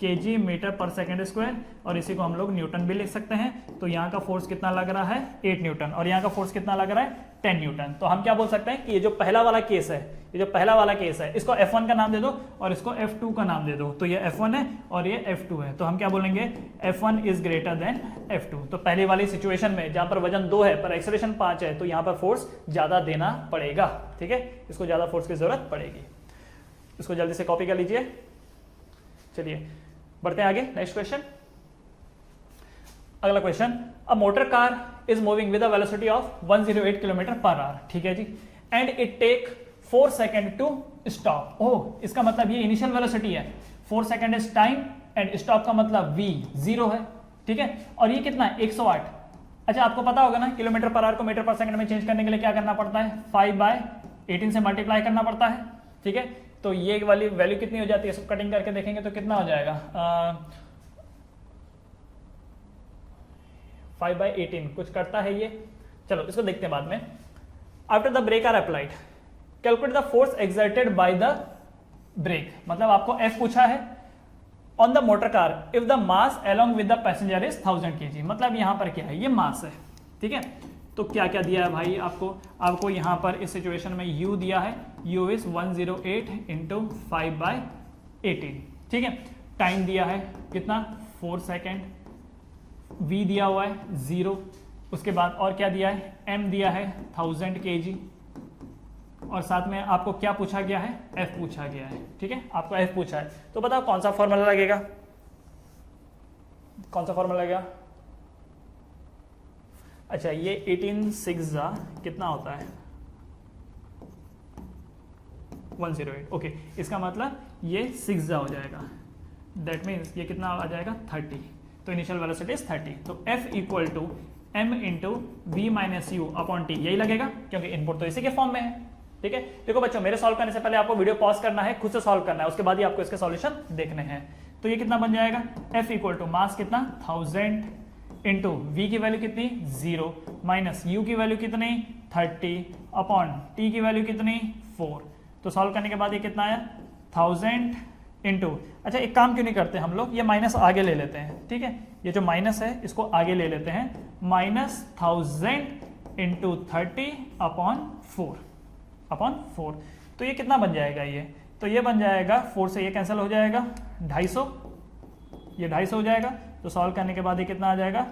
kg metre per second square, और इसी को हम लोग न्यूटन भी लिख सकते हैं। तो यहाँ का फोर्स कितना लग रहा है 8 न्यूटन, और यहाँ का फोर्स कितना लग रहा है 10 न्यूटन। तो हम क्या बोल सकते हैं कि ये जो पहला वाला केस है, ये जो पहला वाला केस है, इसको F1 का नाम दे दो और इसको F2 का नाम दे दो। तो ये F1 है और ये F2 है, तो हम क्या बोलेंगे F1 is greater than F2। तो पहले वाली सिचुएशन में जहां पर वजन 2 है पर एक्सेलरेशन 5 है, तो यहाँ पर फोर्स ज्यादा देना पड़ेगा। ठीक है, इसको ज्यादा फोर्स की जरूरत पड़ेगी। इसको जल्दी से कॉपी कर लीजिए। चलिए बढ़ते हैं आगे, नेक्स्ट क्वेश्चन। अगला question, a motor car is moving with a velocity of 108 kilometre per hour. ठीक है जी, and it take 4 second to stop. Oh, इसका मतलब ये इनिशियल वेलोसिटी है, 4 सेकंड इज टाइम, एंड स्टॉप का मतलब v 0 है। ठीक है, और ये कितना है 108। अच्छा, आपको पता होगा ना किलोमीटर पर आवर को मीटर पर सेकंड में चेंज करने के लिए क्या करना पड़ता है 5/18 से मल्टीप्लाई करना पड़ता है। ठीक है, तो ये वाली वैल्यू कितनी हो जाती है, सब कटिंग करके देखेंगे तो कितना हो जाएगा 5/18 कुछ करता है ये। चलो इसको देखते हैं बाद में। After the break are applied, calculate the force exerted by the break. मतलब आपको F पूछा है on the motor car if the mass along with the passenger is 1000 kg। मतलब यहां पर क्या है, ये मास है। ठीक है, तो क्या क्या दिया है भाई आपको यहां पर इस सिचुएशन में u दिया है, u इज 108 इंटू 5/18। ठीक है, टाइम दिया है कितना 4 सेकेंड, v दिया हुआ है 0, उसके बाद और क्या दिया है m दिया है 1000 kg, और साथ में आपको क्या पूछा गया है f पूछा गया है। ठीक है, आपको f पूछा है, तो बताओ कौन सा फॉर्मूला लगेगा, कौन सा फॉर्मूला लगेगा। अच्छा, ये 18 6 कितना होता है 108। ओके, इसका मतलब ये 6 हो जाएगा, दैट मीन्स ये कितना आ जाएगा 30। तो इनिशियल वेलोसिटी इज 30। तो F equal to m into V minus U upon T, यही लगेगा क्योंकि इनपुट तो इसी के फॉर्म में है। ठीक है, देखो बच्चों, मेरे सॉल्व करने से पहले आपको वीडियो पॉज करना है, खुद से सॉल्व करना है, उसके बाद ही आपको इसके सॉल्यूशन देखने हैं। तो ये कितना बन जाएगा F इक्वल टू मास कितना 1000 इंटू वी की वैल्यू कितनी 0 माइनस यू की वैल्यू कितनी 30 अपॉन टी की वैल्यू कितनी 4। तो सॉल्व करने के बाद ये कितना आया 1000 इंटू, अच्छा एक काम क्यों नहीं करते हम लोग, ये माइनस आगे ले लेते हैं। ठीक है, ये जो माइनस है इसको आगे ले लेते हैं, -1000 इंटू 30 अपॉन 4। तो ये कितना बन जाएगा, तो ये बन जाएगा 4 से ये कैंसिल हो जाएगा 250, ये 250 हो जाएगा। तो सॉल्व करने के बाद ये कितना आ जाएगा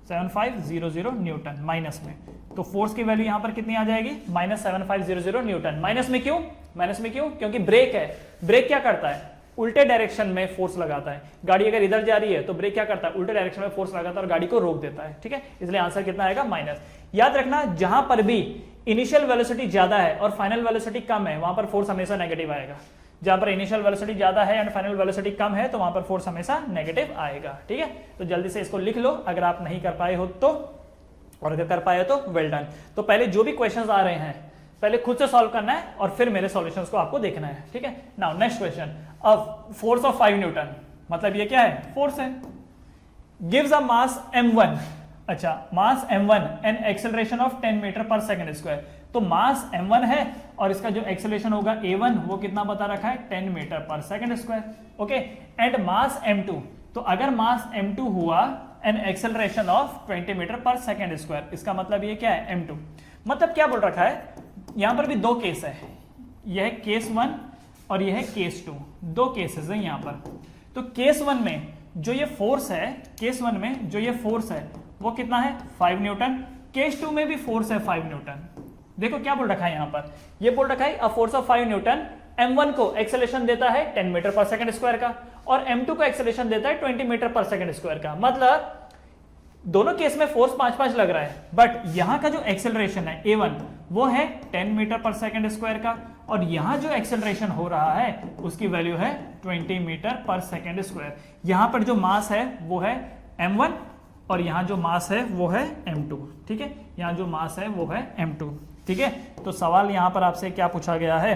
7500 न्यूटन माइनस में। तो फोर्स की वैल्यू यहां पर कितनी आ जाएगी -7500 न्यूटन। माइनस में क्यों, क्योंकि ब्रेक है। ब्रेक क्या करता है, उल्टे डायरेक्शन में फोर्स लगाता है। गाड़ी अगर इधर जा रही है तो ब्रेक क्या करता है, उल्टे डायरेक्शन में फोर्स लगाता है और गाड़ी को रोक देता है। ठीक है, इसलिए आंसर कितना आएगा माइनस। याद रखना, जहां पर भी इनिशियल वेलोसिटी ज्यादा है और फाइनल वेलोसिटी कम है, वहां पर फोर्स हमेशा नेगेटिव आएगा। जहां पर इनिशियल वेलोसिटी ज्यादा है एंड फाइनल वेलोसिटी कम है, तो वहां पर फोर्स हमेशा नेगेटिव आएगा। ठीक है, तो जल्दी से इसको लिख लो अगर आप नहीं कर पाए हो तो, और अगर कर पाए तो वेल डन। तो पहले जो भी क्वेश्चंस आ रहे हैं पहले खुद से सॉल्व करना है और फिर मेरे सॉल्यूशंस को आपको देखना है। ठीक है, नाउ नेक्स्ट क्वेश्चन, अब फोर्स ऑफ 5 न्यूटन, मतलब ये क्या है फोर्स है, गिव्स अ मास m1। अच्छा, mass m1 and acceleration of 10 metre per second square. तो मास m1 है और इसका जो एक्सेलरेशन होगा a1 वो कितना बता रखा है 10 metre per second square. Okay, and mass m2, तो अगर मास m2 हुआ and acceleration of 20 metre per second square, इसका मतलब ये क्या है m2। मतलब क्या बोल रखा है, यहां पर भी दो केस है, यह है केस 1 और यह है केस 2, दो केसेस है यहां पर। तो केस 1 में जो ये फोर्स है, केस 1 में जो ये फोर्स है वो कितना है 5 न्यूटन, केस 2 में भी फोर्स है 5 न्यूटन। देखो क्या बोल रखा है यहां पर, ये बोल रखा है a force of 5 Newton m1 को एक्सेलरेशन देता है 10 मीटर पर सेकंड स्क्वायर का और m2 को एक्सेलरेशन देता है 20 मीटर पर सेकंड स्क्वायर का। मतलब दोनों केस में फोर्स 5-5 लग रहा है, बट यहां का जो एक्सेलरेशन है a1 वो है 10 मीटर पर सेकंड स्क्वायर का और यहां जो एक्सेलरेशन हो रहा है उसकी वैल्यू है 20 मीटर पर सेकंड स्क्वायर। यहां पर जो मास है वो है m1 और यहां जो मास है वो है m2। ठीक है, यहां जो मास है वो है m2। ठीक है, तो सवाल यहां पर आपसे क्या पूछा गया है,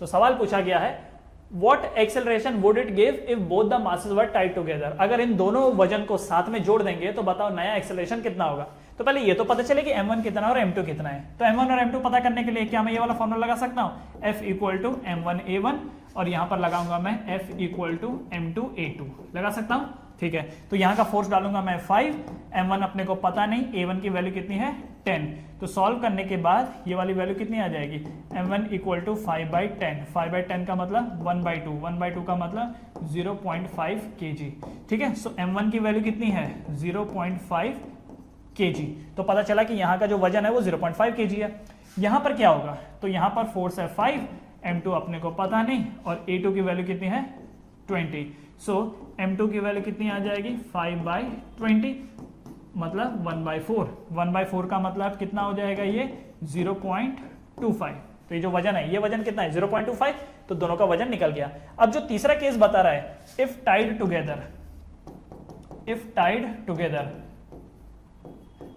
तो सवाल पूछा गया है What acceleration would it give if both the masses were tied together? अगर इन दोनों वजन को साथ में जोड़ देंगे तो बताओ नया एक्सेलरेशन कितना होगा। तो पहले ये तो पता चले कि m1 कितना और m2 कितना है। तो m1 और m2 पता करने के लिए क्या मैं ये वाला फॉर्मूला लगा सकता हूं, F इक्वल टू m1a1 और यहां पर लगाऊंगा मैं F इक्वल टू m2a2 लगा सकता हूं। ठीक है, तो यहां का फोर्स डालूंगा मैं 5, m1 अपने को पता नहीं, a1 की वैल्यू कितनी है 10। तो सॉल्व करने के बाद ये वाली वैल्यू कितनी आ जाएगी, m1 इक्वल टू 5/10। 5/10 का मतलब 1/2, 1/2 का मतलब 0.5 kg। ठीक है, सो m1 की वैल्यू कितनी है 0.5 kg। तो पता चला कि यहाँ का जो वजन है वो 0.5 kg है। यहाँ पर क्या होगा, तो यहाँ पर फोर्स है 5, m2 अपने को पता नहीं और a2 की वैल्यू कितनी है 20। सो m2 की वैल्यू कितनी आ जाएगी 5/20 मतलब 1/4। 1/4 का मतलब कितना हो जाएगा ये 0.25। तो ये जो वजन है ये वजन कितना है 0.25, तो दोनों का वजन निकल गया। अब जो तीसरा केस बता रहा है इफ टाइड टुगेदर,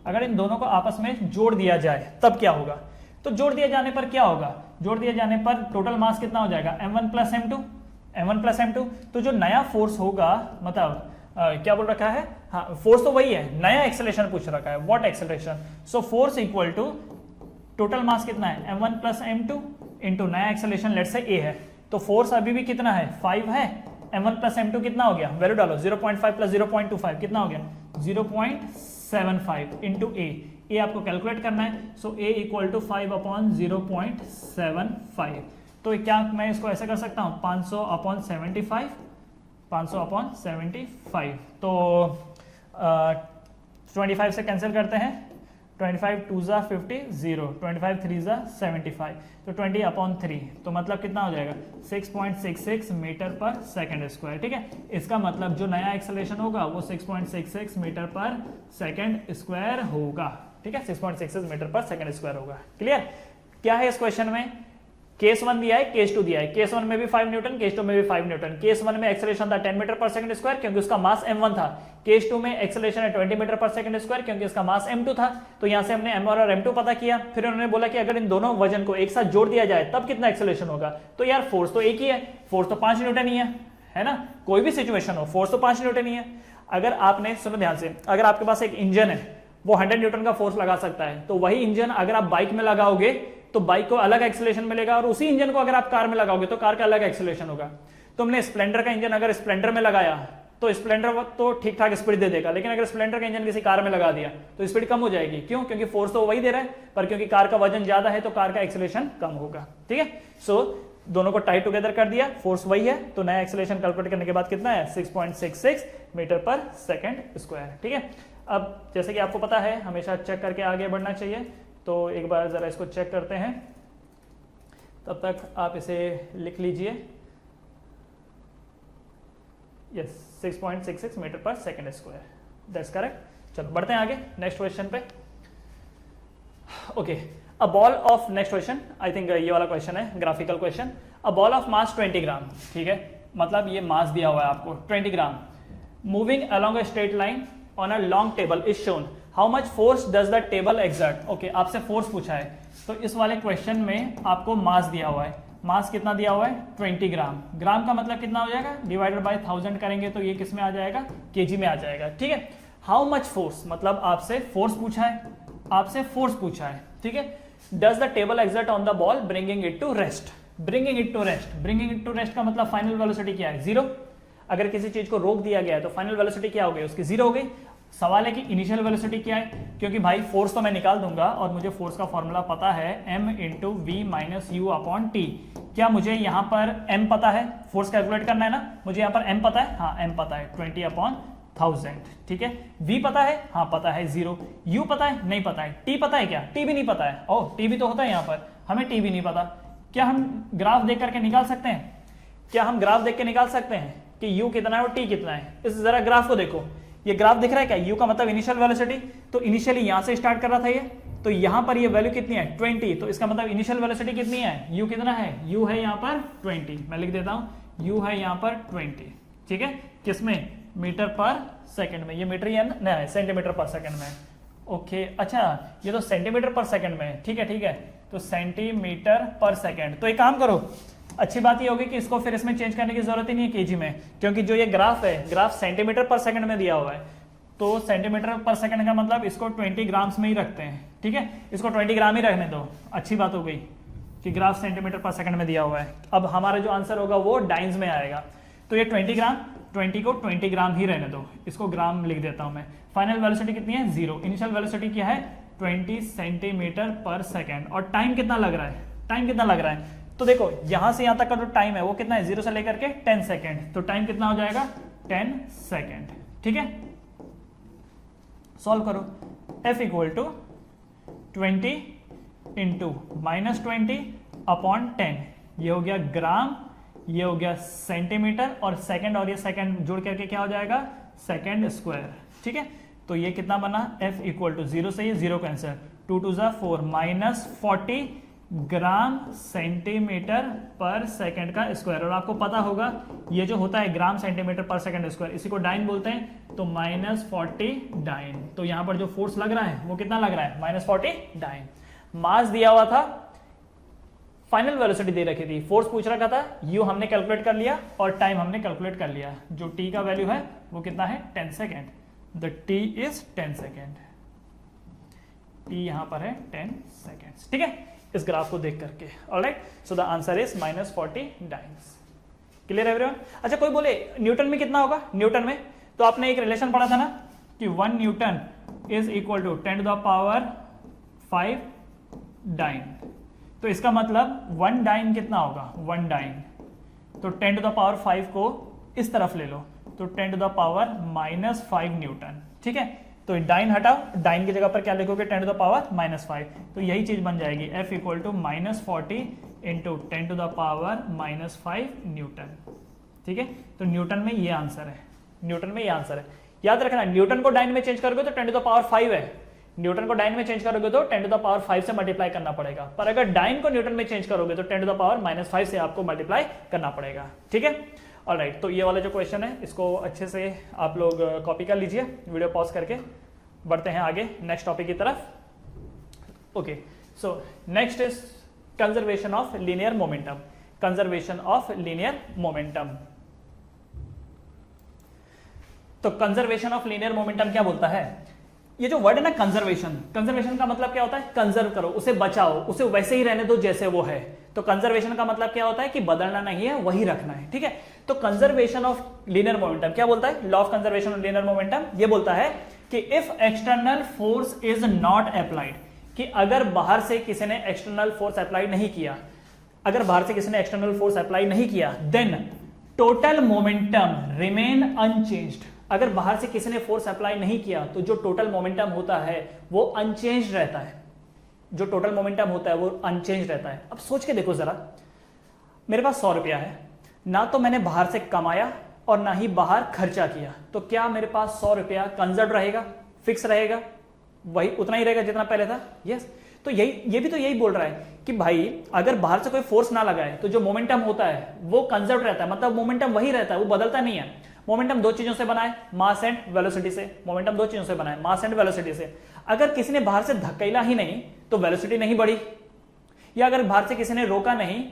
अगर इन दोनों को आपस में जोड़ दिया जाए तब क्या होगा। तो जोड़ दिए जाने पर क्या होगा, जोड़ दिए जाने पर टोटल मास कितना हो जाएगा m1 प्लस m2। तो जो नया फोर्स होगा, मतलब क्या बोल रखा है, हाँ फोर्स तो वही है, नया एक्सेलरेशन पूछ रखा है, what acceleration. So force equal to total mass कितना है m1 प्लस m2 इंटू नया एक्सेलरेशन लेट से a है। तो फोर्स अभी भी कितना है 5 है, m1 प्लस m2 कितना हो गया, वैल्यू डालो 0.5 प्लस 0.25 कितना हो गया 0.75 इंटू a आपको कैलकुलेट करना है। सो a इक्वल टू 5/0.75। तो क्या मैं इसको ऐसे कर सकता हूँ 500/75, 500/75। तो 25 से कैंसिल करते हैं, 25 2 ज़ा 50, 0, 25 3 ज़ा 75, तो 20/3। तो मतलब कितना हो जाएगा 6.66 मीटर पर सेकंड स्क्वायर। ठीक है, इसका मतलब जो नया एक्सेलरेशन होगा वो 6.66 मीटर पर सेकंड स्क्वायर होगा। ठीक है, 6.66 मीटर पर सेकंड स्क्वायर होगा। क्लियर, क्या है इस क्वेश्चन में, केस 1 दिया है, केस 2 दिया है। केस 1 में भी 5 न्यूटन, केस 2 में भी 5 न्यूटन। केस 1 में एक्सेलरेशन था 10 मीटर पर सेकंड स्क्वायर क्योंकि उसका मास m1 था। केस 2 में एक्सेलरेशन है 20 मीटर पर सेकंड स्क्वायर क्योंकि इसका मास m2 था। तो यहां से हमने m1 और m2 पता किया। फिर उन्होंने बोला कि अगर इन दोनों वजन को एक साथ जोड़ दिया जाए तब कितना एक्सेलरेशन होगा। तो यार फोर्स तो एक ही है, फोर्स तो 5 न्यूटन ही है ना, कोई भी सिचुएशन हो फोर्स तो 5 न्यूटन ही है। अगर आपने, सुनो ध्यान से, अगर आपके पास एक इंजन है वो 100 न्यूटन का फोर्स लगा सकता है, तो वही इंजन अगर आप बाइक में लगाओगे तो बाइक को अलग एक्सेलरेशन मिलेगा और उसी इंजन को अगर आप कार में लगाओगे तो कार का अलग एक्सेलरेशन होगा। तो हमने स्प्लेंडर का इंजन अगर स्प्लेंडर में लगाया तो स्प्लेंडर तो ठीक ठाक स्पीड दे देगा, लेकिन अगर स्प्लेंडर का इंजन किसी कार में लगा दिया तो स्पीड कम हो जाएगी। क्यों, क्योंकि फोर्स तो वही दे रहा है, पर क्योंकि कार का वजन ज्यादा है तो कार का एक्सेलरेशन कम होगा। ठीक है, सो दोनों को टाई टुगेदर कर दिया, फोर्स वही है, तो नया एक्सेलरेशन कैलकुलेट करने के बाद कितना है 6.66 मीटर पर सेकंड स्क्वायर। ठीक है, अब जैसे कि आपको पता है हमेशा चेक करके आगे बढ़ना चाहिए, तो एक बार जरा इसको चेक करते हैं, तब तक आप इसे लिख लीजिए। Yes, 6.66 metre per second square, that's correct. चलो बढ़ते हैं आगे नेक्स्ट क्वेश्चन पे। Okay, a ball of, next question I think ये वाला क्वेश्चन है, graphical question. A ball of mass 20 gram, ठीक है, मतलब ये मास दिया हुआ है आपको 20 gram, moving along a straight line on a long table is shown, how much force does the table exert. Okay, आपसे फोर्स पूछा है, तो इस वाले क्वेश्चन में आपको मास दिया हुआ है। मास कितना दिया हुआ है 20 ग्राम। ग्राम का मतलब कितना हो जाएगा, डिवाइडेड बाय 1000 करेंगे तो ये किस में आ जाएगा, केजी में आ जाएगा। ठीक है, हाउ मच फोर्स, मतलब आपसे फोर्स पूछा है, आपसे फोर्स पूछा है। ठीक है, does the table exert on the ball bringing it to rest. Bringing it to rest, bringing it to rest का मतलब फाइनल वेलोसिटी क्या है 0। अगर किसी चीज को रोक दिया गया है तो फाइनल वेलोसिटी क्या हो गई उसकी 0 हो गई। सवाल है कि इनिशियल वेलोसिटी क्या है, क्योंकि भाई फोर्स तो मैं निकाल दूंगा और मुझे फोर्स का फॉर्मूला पता है m into V minus U upon T. क्या मुझे यहाँ पर m पता है, फोर्स कैलकुलेट करना है ना, मुझे यहाँ पर m पता है, हाँ m पता है 20 अपॉन 1000, ठीक है। v पता है, हाँ पता है 0। u पता है, नहीं पता है। t पता है क्या, t भी नहीं पता है। ओह t भी तो होता है यहाँ पर, हमें t भी नहीं पता। क्या हम ग्राफ देख करके निकाल सकते हैं, क्या हम ग्राफ देख के निकाल सकते हैं कि u कितना है और t कितना है। इस जरा ग्राफ को देखो, ये ग्राफ दिख रहा है क्या, u का मतलब इनिशियल वेलोसिटी, तो इनिशियली यहां से स्टार्ट कर रहा था ये, तो यहां पर ये वैल्यू कितनी है 20, तो इसका मतलब इनिशियल वेलोसिटी कितनी है, u कितना है, u है यहां पर 20, मैं लिख देता हूं u है यहां पर 20, ठीक है। किसमें, मीटर पर सेकंड में, ये मीटर ही है ना, नहीं सेंटीमीटर पर सेकंड में। ओके अच्छा, ये तो सेंटीमीटर पर सेकंड में, ठीक है ठीक है, तो सेंटीमीटर पर सेकंड। तो एक काम करो, अच्छी बात ये होगी कि इसको फिर इसमें चेंज करने की जरूरत ही नहीं है केजी में, क्योंकि जो ये ग्राफ है, ग्राफ सेंटीमीटर पर सेकंड में दिया हुआ है, तो सेंटीमीटर पर सेकंड का मतलब इसको 20 ग्राम्स में ही रखते हैं, ठीक है। इसको 20 ग्राम ही रखने दो, अच्छी बात हो गई कि ग्राफ सेंटीमीटर पर सेकंड में दिया हुआ है। अब हमारा जो आंसर होगा वो डाइन्स में आएगा, तो ये 20 ग्राम, 20 को 20 ग्राम ही रहने दो, इसको ग्राम लिख देता हूं मैं। फाइनल वेलोसिटी कितनी है, 0। इनिशियल वेलोसिटी क्या है, 20 सेंटीमीटर पर सेकंड। और टाइम कितना लग रहा है, टाइम कितना लग रहा है, तो देखो यहां से यहां तक का जो टाइम है वो कितना है, 0 से लेकर के 10 सेकेंड, तो टाइम कितना हो जाएगा 10 सेकेंड, ठीक है। सॉल्व करो, f equal to 20 into -20 upon 10, ये हो गया ग्राम, ये हो गया सेंटीमीटर, और सेकंड और ये सेकंड जुड़ करके क्या हो जाएगा, सेकंड स्क्वायर, ठीक है। तो ये कितना बना, f इक्वल टू 0 से ये 0 कैंसिल, 2 2 जा 4 -40 ग्राम सेंटीमीटर पर सेकंड का स्क्वायर। और आपको पता होगा ये जो होता है ग्राम सेंटीमीटर पर सेकंड स्क्वायर, इसी को डाइन बोलते हैं, तो -40 डाइन। तो यहां पर जो फोर्स लग रहा है वो कितना लग रहा है, -40 डाइन। मास दिया हुआ था, फाइनल वेलोसिटी दे रखी थी, फोर्स पूछ रखा था, u हमने कैलकुलेट कर लिया और टाइम हमने कैलकुलेट कर लिया। जो t का वैल्यू है वो कितना है, 10 second, the t is 10 second, t यहां पर है 10 सेकेंड, ठीक है, इस ग्राफ को देख करके। Alright, so the answer is -40 dance. Clear everyone. अच्छा कोई बोले न्यूटन में कितना होगा, न्यूटन में तो आपने एक रिलेशन पढ़ा था ना कि 1 newton is equal to 10 to the power 5 dyne. तो इसका मतलब 1 डाइन कितना होगा, 1 डाइन, तो 10 टू द पावर 5 को इस तरफ ले लो, तो 10 टू द पावर -5 न्यूटन, ठीक है। तो डाइन हटाओ, डाइन की जगह पर क्या लिखोगे, 10 टू द पावर -5, तो यही चीज बन जाएगी, f equal to -40 into 10 to the power -5 newton, ठीक है। तो न्यूटन में ये आंसर है, न्यूटन में ये आंसर है। याद रखना, न्यूटन को डाइन में चेंज करोगे तो 10 टू द पावर 5 है, न्यूटन को डाइन में चेंज करोगे तो 10 टू द पावर 5 से मल्टीप्लाई करना पड़ेगा, पर अगर डाइन को न्यूटन में चेंज करोगे तो 10 टू द पावर -5 से आपको मल्टीप्लाई करना पड़ेगा, ठीक है। ऑलराइट, तो ये वाला जो क्वेश्चन है इसको अच्छे से आप लोग कॉपी कर लीजिए, वीडियो पॉज करके बढ़ते हैं आगे नेक्स्ट टॉपिक की तरफ। Okay, so next is conservation of linear momentum, conservation of linear momentum. तो कंजर्वेशन ऑफ लीनियर मोमेंटम क्या बोलता है, ये जो वर्ड है ना कंजर्वेशन, कंजर्वेशन का मतलब क्या होता है, कंजर्व करो, उसे बचाओ, उसे वैसे ही रहने दो जैसे वो है। तो कंजर्वेशन का मतलब क्या होता है कि बदलना नहीं है, वही रखना है, ठीक है। तो कंजर्वेशन ऑफ लीनियर मोमेंटम क्या बोलता है, law of conservation of linear momentum ये बोलता है कि if external force is not applied, कि अगर बाहर से किसी ने एक्सटर्नल फोर्स अप्लाई नहीं किया, अगर बाहर से किसी ने एक्सटर्नल फोर्स अप्लाई नहीं किया, then total momentum remain unchanged. अगर बाहर से किसी ने फोर्स अप्लाई नहीं किया तो जो टोटल मोमेंटम होता है वो अनचेंज्ड रहता है, जो टोटल मोमेंटम होता है वो अनचेंज्ड रहता है। अब सोच के देखो जरा, मेरे पास 100 रुपया है, ना तो मैंने बाहर से कमाया और ना ही बाहर खर्चा किया, तो क्या मेरे पास 100 रुपया कंजर्व रहेगा, फिक्स रहेगा, वही उतना ही रहेगा जितना पहले था। यस, तो ये भी तो यही बोल रहा है कि भाई अगर बाहर से कोई फोर्स ना लगाए तो जो मोमेंटम होता है वो कंजर्व रहता है, मतलब मोमेंटम वही रहता है, वो बदलता नहीं है। मोमेंटम दो चीजों से बना है, मास एंड वेलोसिटी से। मोमेंटम दो चीजों से बना है, मास एंड वेलोसिटी से। अगर किसी ने बाहर से धकेला ही नहीं तो वेलोसिटी नहीं बढ़ी, या अगर बाहर से किसी ने रोका नहीं,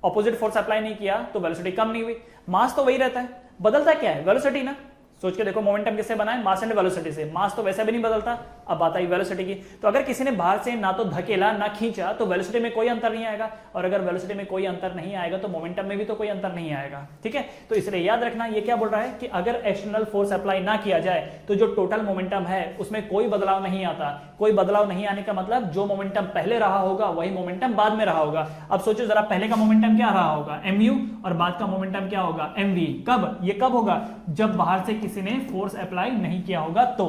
ऑपोजिट फोर्स अप्लाई नहीं किया तो वेलोसिटी कम नहीं हुई। मास तो वही रहता है, बदलता क्या है, वेलोसिटी ना। सोच के देखो मोमेंटम किससे बना है, मास एंड वेलोसिटी से। मास तो वैसे भी नहीं बदलता, अब बात आई वेलोसिटी की। तो अगर किसी ने बाहर से ना तो धकेला ना खींचा तो वेलोसिटी में कोई अंतर नहीं आएगा, और अगर वेलोसिटी में कोई अंतर नहीं आएगा तो मोमेंटम में भी तो कोई अंतर नहीं आएगा। ठीक है, तो इसलिए याद रखना ये क्या बोल रहा है कि अगर एक्सटर्नल फोर्स अप्लाई ना किया जाए तो जो टोटल मोमेंटम है उसमें कोई बदलाव नहीं आता। कोई बदलाव नहीं आने का मतलब जो मोमेंटम पहले रहा होगा वही मोमेंटम बाद में रहा होगा। अब सोचो जरा, पहले का मोमेंटम क्या रहा होगा, mu, और बाद का मोमेंटम क्या होगा, mv। कब ये कब होगा, जब बाहर से किसी ने फोर्स अप्लाई नहीं किया होगा। तो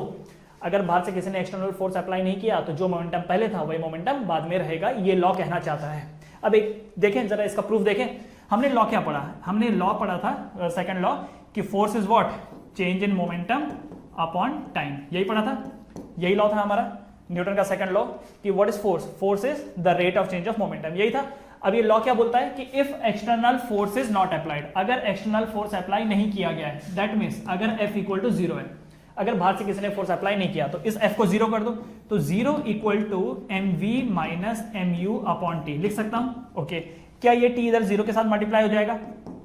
अगर बाहर से किसी ने एक्सटर्नल फोर्स अप्लाई नहीं किया तो जो मोमेंटम पहले था वही मोमेंटम बाद में रहेगा, ये लॉ कहना चाहता है। अब एक देखें जरा, इसका प्रूफ देखें। हमने लॉ क्या पढ़ा, हमने लॉ पढ़ा था सेकंड लॉ कि force is what, change in momentum upon time, यही पढ़ा था, यही लॉ था हमारा न्यूटन का सेकंड लॉ कि what is force, force is the rate of change of momentum, यही था। अब ये लॉ क्या बोलता है कि if external force is not applied, अगर एक्सटर्नल फोर्स अप्लाई नहीं किया गया है, दैट मींस अगर F इक्वल टू 0 है, अगर बाहर से किसी ने फोर्स अप्लाई नहीं किया तो इस F को 0 कर दो, तो 0 equal to mv minus mu upon t लिख सकता हूं। ओके, क्या ये t इधर 0 के साथ मल्टीप्लाई हो जाएगा,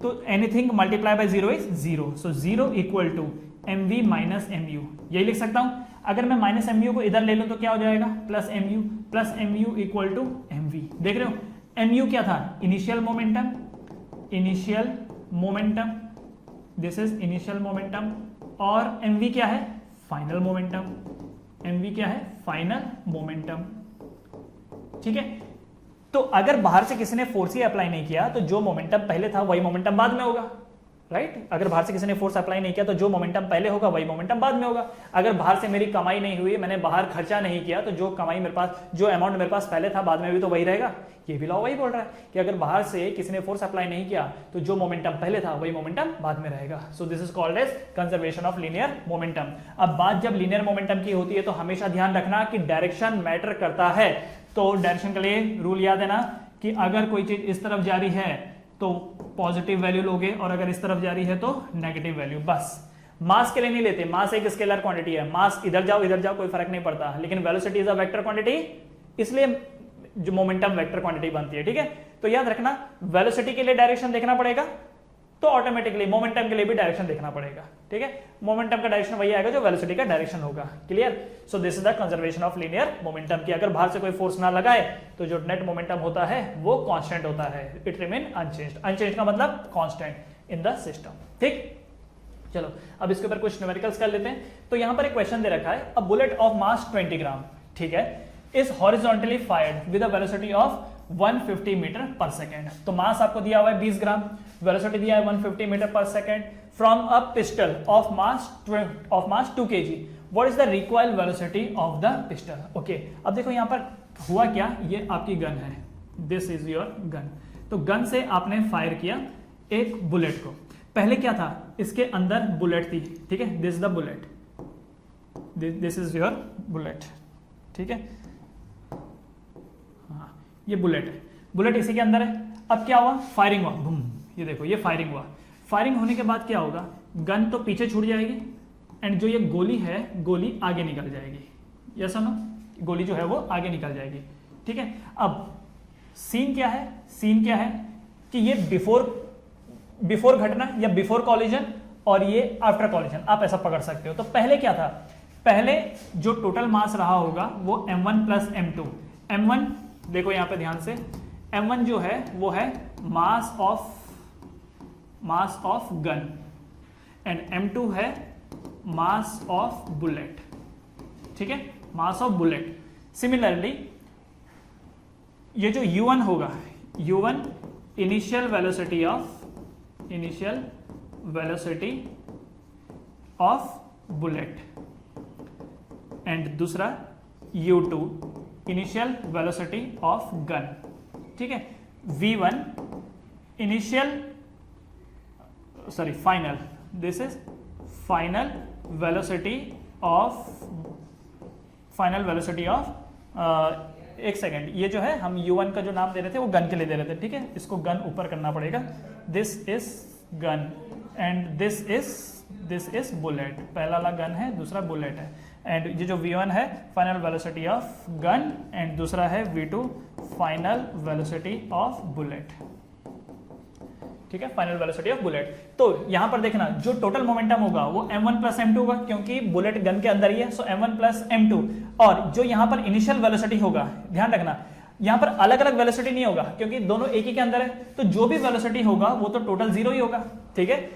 तो anything multiply by 0 is 0, so 0 equal to mv minus mu, यही लिख सकता हूं। अगर मैं माइनस mu को इधर ले लूं तो क्या हो जाएगा, plus mu equal to mv। देख रहे हो, mu क्या था, initial momentum, this is initial momentum, और mv क्या है, फाइनल मोमेंटम, mv क्या है, फाइनल मोमेंटम। ठीक है, तो अगर बाहर से किसी ने फोर्स ही अप्लाई नहीं किया तो जो मोमेंटम पहले था वही मोमेंटम बाद में होगा, राइट। अगर बाहर से किसी ने फोर्स अप्लाई नहीं किया तो जो मोमेंटम पहले होगा वही मोमेंटम बाद में होगा। अगर बाहर से मेरी कमाई नहीं हुई, मैंने बाहर खर्चा नहीं किया, तो जो कमाई मेरे पास, जो अमाउंट मेरे पास पहले था बाद में भी तो वही रहेगा। ये भी लॉ वही बोल रहा है कि अगर बाहर से किसी ने फोर्स अप्लाई नहीं किया तो जो मोमेंटम पहले था वही मोमेंटम बाद में रहेगा। So this is called as conservation of linear momentum. अब बात जब लीनियर मोमेंटम की होती है तो हमेशा ध्यान रखना कि डायरेक्शन मैटर करता है। तो डायरेक्शन के लिए रूल याद है ना कि अगर कोई चीज इस तरफ जा रही है तो पॉजिटिव वैल्यू लोगे, और अगर इस तरफ जा रही है तो नेगेटिव वैल्यू। बस मास के लिए नहीं लेते, मास एक स्केलर क्वांटिटी है, मास इधर जाओ कोई फर्क नहीं पड़ता, लेकिन velocity is a vector quantity, इसलिए जो मोमेंटम वेक्टर क्वांटिटी बनती है। ठीक है, तो याद रखना वेलोसिटी के लिए डायरेक्शन देखना पड़ेगा तो ऑटोमेटिकली मोमेंटम के लिए भी डायरेक्शन देखना पड़ेगा। ठीक है, मोमेंटम का डायरेक्शन वही आएगा जो वेलोसिटी का डायरेक्शन होगा। Clear, so this is the conservation of linear momentum की अगर बाहर से कोई फोर्स ना लगाए तो जो नेट मोमेंटम होता है वो कांस्टेंट होता है, इट रिमेन अनचेंज्ड। अनचेंज्ड का मतलब कांस्टेंट इन द सिस्टम। ठीक, चलो अब इसके ऊपर कुछ न्यूमेरिकल्स कर लेते हैं। तो यहां पर एक क्वेश्चन दे रखा है, a bullet of mass 20 gram, ठीक है, is horizontally fired with a velocity of 150 metre per second. तो मास आपको दिया हुआ है 20 ग्राम, वेलोसिटी दिया है 150 metre per second from a pistol of mass 2 kg। What is the required velocity of the pistol. Okay, अब देखो यहां पर हुआ क्या, ये आपकी गन है, दिस इज योर गन। तो गन से आपने फायर किया एक बुलेट को। पहले क्या था, इसके अंदर बुलेट थी, ठीक है, this is the bullet, this is your bullet, ठीक है, हाँ ये बुलेट है, बुलेट इसी के अंदर है। अब क्या हुआ, फायरिंग हुआ, बूम, ये देखो ये फायरिंग हुआ। फायरिंग होने के बाद क्या होगा, गन तो पीछे छूट जाएगी एंड जो ये गोली है गोली आगे निकल जाएगी। यस और नो, गोली जो है वो आगे निकल जाएगी। ठीक है, अब सीन क्या है, सीन क्या है कि ये बिफोर घटना या बिफोर कॉलिजन और ये आफ्टर कॉलिजन, आप ऐसा पकड़ सकते हो। तो पहले क्या था, पहले जो टोटल मास रहा होगा वो m1 प्लस m2। m1 देखो यहां पे ध्यान से, m1 जो है वो है mass of gun and m2 है मास ऑफ बुलेट। ठीक है, मास ऑफ बुलेट। सिमिलरली ये जो u1 होगा, u1 initial velocity of bullet and दूसरा u2 initial velocity of gun. ठीक है, v1 final, this is final velocity of एक सेकेंड, ये जो है हम u1 का जो नाम दे रहे थे वो गन के लिए दे रहे थे। ठीक है, इसको गन ऊपर करना पड़ेगा, this is gun and this is bullet. पहला वाला गन है, दूसरा बुलेट है, एंड ये जो v1 है final velocity of gun and दूसरा है v2 final velocity of bullet. ठीक है, फाइनल वेलोसिटी ऑफ बुलेट। तो यहां पर देखना जो टोटल मोमेंटम होगा वो m1 प्लस m2 होगा, क्योंकि बुलेट गन के अंदर ही है, सो m1 प्लस m2। और जो यहां पर इनिशियल वेलोसिटी होगा, ध्यान रखना यहां पर अलग अलग वेलोसिटी नहीं होगा, क्योंकि दोनों एक ही के अंदर है, तो जो भी वेलोसिटी होगा वो तो टोटल जीरो ही होगा, ठीक है।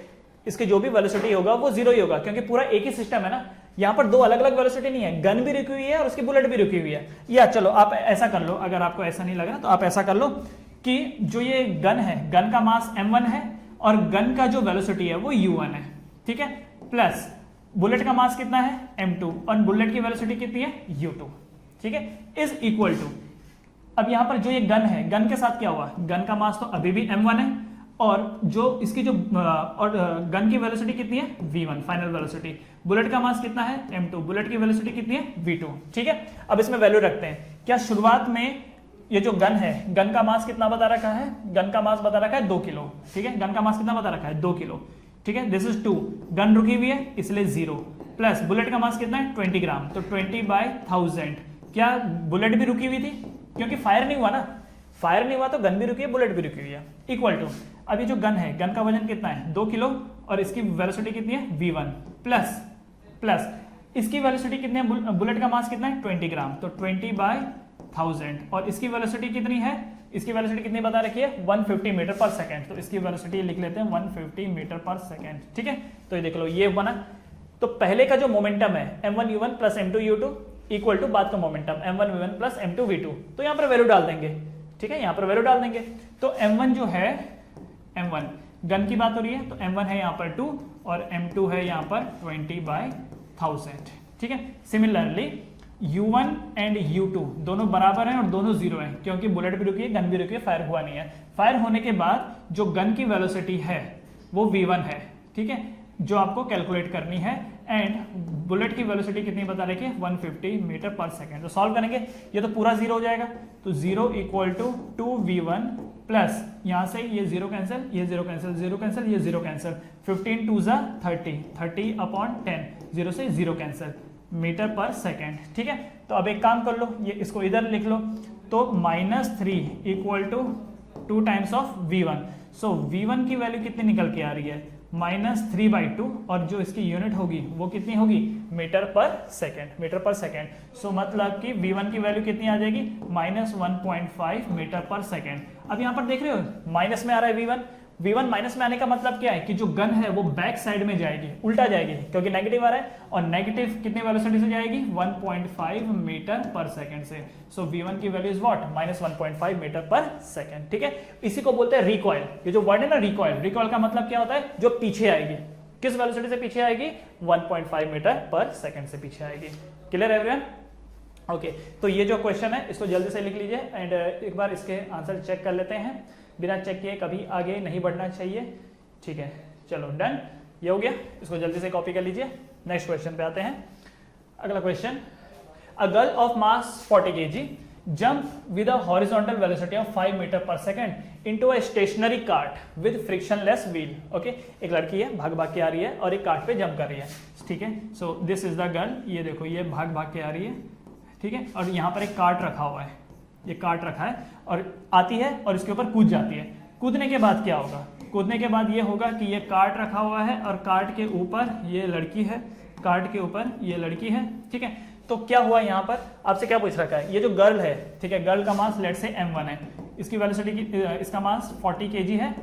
इसके जो भी वेलोसिटी होगा वो जीरो ही होगा, क्योंकि पूरा एक ही सिस्टम है ना, यहां पर दो अलग अलग वेलोसिटी नहीं है, गन भी रुकी हुई है और उसकी बुलेट भी रुकी हुई है। या चलो आप ऐसा कर लो, अगर आपको ऐसा नहीं लग रहा तो आप ऐसा कर लो कि जो ये गन है, गन का मास m1 है और गन का जो वेलोसिटी है वो u1 है, ठीक है, प्लस बुलेट का मास कितना है m2 और बुलेट की वेलोसिटी कितनी है u2, ठीक है, इज इक्वल टू। अब यहां पर जो ये गन है, गन के साथ क्या हुआ, गन का मास तो अभी भी m1 है और जो इसकी जो और गन की वेलोसिटी कितनी है v1 फाइनल वेलोसिटी, बुलेट का मास कितना है m2, बुलेट की वेलोसिटी कितनी है v2, ठीक है। अब इसमें वैल्यू रखते हैं, क्या शुरुआत में ये जो गन है, गन का मास कितना बता रखा है, गन का मास बता रखा है 2 किलो, ठीक है, गन का मास कितना बता रखा है 2 किलो, ठीक है, दिस इज 2, गन रुकी हुई है इसलिए 0, प्लस बुलेट का मास कितना है 20 ग्राम, तो 20/1000, क्या बुलेट भी रुकी हुई थी, क्योंकि फायर नहीं हुआ ना, फायर नहीं हुआ तो गन भी रुकी है, बुलेट भी रुकी हुई है, इक्वल टू। अभी जो गन है, गन का वजन कितना है 2 किलो और इसकी वेलोसिटी कितनी है v1, प्लस इसकी वेलोसिटी कितनी है, बुलेट का मास कितना है 20 ग्राम, तो 20/1000 और इसकी वेलोसिटी कितनी है, इसकी वेलोसिटी कितनी बता रखी है 150 मीटर पर सेकेंड, तो इसकी वेलोसिटी लिख लेते हैं 150 मीटर पर सेकेंड, ठीक है। तो ये देख लो ये बना, तो पहले का जो मोमेंटम है m1u1 plus m2u2 equal to बाद का मोमेंटम m1v1 प्लस m2v2, तो यहाँ पर वैल्यू डाल देंगे, ठीक है, यहाँ पर वैल्यू डाल देंगे। तो m1 जो है, m1 गन की बात हो रही है, तो m1 है यहाँ पर 2 और m2 है यहाँ पर 20/1000, ठीक है। सिमिलरली u1 एंड u2 दोनों बराबर हैं और दोनों जीरो हैं, क्योंकि बुलेट भी रुकी है, गन भी रुकी है, फायर हुआ नहीं है। फायर होने के बाद जो गन की वेलोसिटी है वो v1 है, ठीक है, जो आपको कैलकुलेट करनी है, एंड बुलेट की वेलोसिटी कितनी बता रखी है 150 मीटर पर सेकेंड। तो सॉल्व करेंगे, ये तो पूरा जीरो हो जाएगा, तो 0 इक्वल टू 2v1 प्लस यहां से ये जीरो कैंसिल, ये जीरो कैंसिल, जीरो कैंसिल, ये जीरो कैंसिल, 15 2 30, 30/10, 0 से 0 कैंसिल, मीटर पर सेकेंड, ठीक है। तो अब एक काम कर लो, ये इसको इधर लिख लो, तो -3 equal to 2 times of v1, so v1 की वैल्यू कितनी निकल के आ रही है -3/2 और जो इसकी यूनिट होगी वो कितनी होगी metre per second, metre per second. सो मतलब कि v1 की वैल्यू कितनी आ जाएगी -1.5 मीटर पर सेकेंड। अब यहाँ पर देख रहे हो माइनस में आ रहा है v1 माइनस में आने का मतलब क्या है कि जो गन है वो बैक साइड में जाएगी, उल्टा जाएगी, क्योंकि नेगेटिव आ रहा है, और नेगेटिव कितनी वेलोसिटी से जाएगी 1.5 मीटर पर सेकंड से। सो v1 की value is what -1.5 metre per second, ठीक है। इसी को बोलते हैं रिकॉइल। ये जो वर्ड है ना रिकॉइल, रिकॉइल का मतलब क्या होता है, जो पीछे आएगी, किस वेलोसिटी से पीछे आएगी 1.5 मीटर पर सेकंड से पीछे आएगी। Clear everyone? ओके, तो ये जो क्वेश्चन है इसको जल्दी से लिख लीजिए एंड एक बार इसके आंसर चेक कर लेते हैं। बिना चेक किए कभी आगे नहीं बढ़ना चाहिए, ठीक है। चलो डन, ये हो गया, इसको जल्दी से कॉपी कर लीजिए। नेक्स्ट क्वेश्चन पे आते हैं। अगला question, a girl of mass 40 kg jump with a horizontal velocity of 5 metre per second into a stationary cart with frictionless wheel. Okay, एक लड़की है, भाग भाग के आ रही है और एक कार्ट पे जंप कर रही है, ठीक है। So this is the girl, ये देखो ये भाग भाग के आ रही है, ठीक है, और यहाँ पर एक कार्ट रखा हुआ है, ये कार्ट रखा है और आती है और इसके ऊपर कूद जाती है। कूदने के बाद क्या होगा, कूदने के बाद ये होगा कि ये कार्ट रखा हुआ है और कार्ट के ऊपर ये लड़की है, कार्ट के ऊपर ये लड़की है, ठीक है। तो क्या हुआ यहाँ पर, आपसे क्या पूछ रखा है, ये जो गर्ल है, ठीक है, गर्ल का मास लेट से m1 है, इसकी वेलोसिटी की इसका मास 40 kg है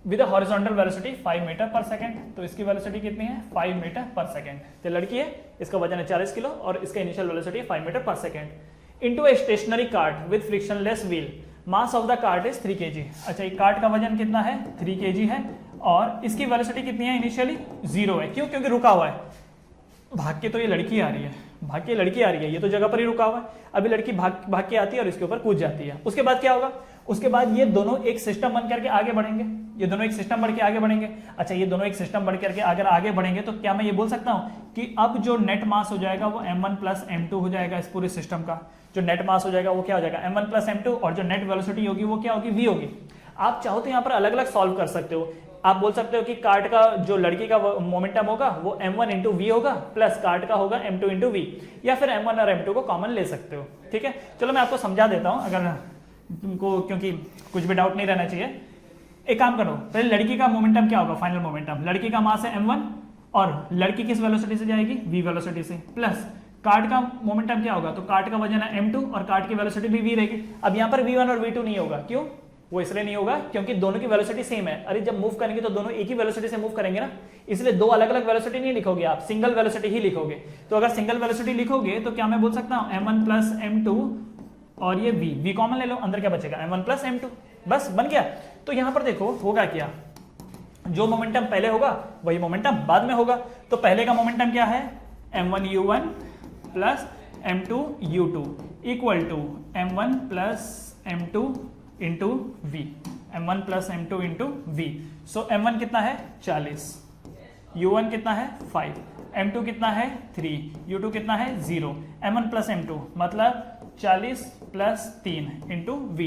with horizontal velocity 5 metre per second. तो इसकी वेलोसिटी कितनी है 5 मीटर पर सेकेंड। तो लड़की है, इसका वजन है 40 किलो और इसका initial velocity 5 metre per second into a stationary cart with frictionless wheel. Mass of the cart is 3 kg। अच्छा, ये कार्ट का वजन कितना है 3 kg है और इसकी वेलोसिटी कितनी है इनिशियली 0 है। क्यों? क्योंकि रुका हुआ है, भाग के तो ये लड़की आ रही है, भाग के लड़की आ रही है, ये तो जगह पर ही रुका हुआ है। अभी लड़की भाग के आती है और इसके ऊपर कूद जाती है। उसके बाद क्या होगा, उसके बाद ये दोनों एक सिस्टम बन करके आगे बढ़ेंगे, ये दोनों एक सिस्टम बढ़ के आगे बढ़ेंगे। अच्छा, ये दोनों एक सिस्टम बढ़ करके अगर आगे बढ़ेंगे तो क्या मैं ये बोल सकता हूँ कि अब जो नेट मास हो जाएगा वो m1 प्लस m2 हो जाएगा। इस पूरे सिस्टम का जो नेट मास हो जाएगा वो क्या हो जाएगा m1 प्लस m2 और जो नेट वेलोसिटी होगी वो क्या होगी v होगी। आप चाहो तो यहाँ पर अलग अलग सॉल्व कर सकते हो। आप बोल सकते हो कि कार्ट का जो लड़की का मोमेंटम होगा वो m1 इंटू वी होगा प्लस कार्ट का होगा m2 इंटू वी, या फिर m1 और m2 को कॉमन ले सकते हो, ठीक है। चलो मैं आपको समझा देता हूं अगर तुमको, क्योंकि कुछ भी डाउट नहीं रहना चाहिए। एक काम करो, पहले लड़की का मोमेंटम क्या होगा, फाइनल मोमेंटम, लड़की का मास है m1 और लड़की किस वेलोसिटी से जाएगी, v वेलोसिटी से, प्लस कार्ड का मोमेंटम क्या होगा, तो कार्ड का वजन है m2 और कार्ड की वेलोसिटी भी v रहेगी। अब यहाँ पर v1 और v2 नहीं होगा, क्यों, वो इसलिए नहीं होगा क्योंकि दोनों की वेलोसिटी सेम है। अरे जब मूव करेंगे तो दोनों एक ही वेलोसिटी से मूव करेंगे ना, इसलिए दो अलग अलग वेलोसिटी नहीं लिखोगे आप, सिंगल वेलोसिटी ही लिखोगे। तो अगर सिंगल वेलोसिटी लिखोगे तो क्या मैं बोल सकता हूँ m1 प्लस m2 और ये v कॉमन ले लो, अंदर क्या बचेगा m1 प्लस m2, बस बन गया। तो यहां पर देखो होगा क्या, जो मोमेंटम पहले होगा वही मोमेंटम बाद में होगा। तो पहले का मोमेंटम क्या है, m1u1 plus m2u2 equal to m1 plus m2 into v, m1 plus m2 into v। So m1 कितना है 40, u1 कितना है 5, m2 कितना है 3, u2 कितना है 0, m1 प्लस m2 मतलब 40 प्लस 3 इंटू v,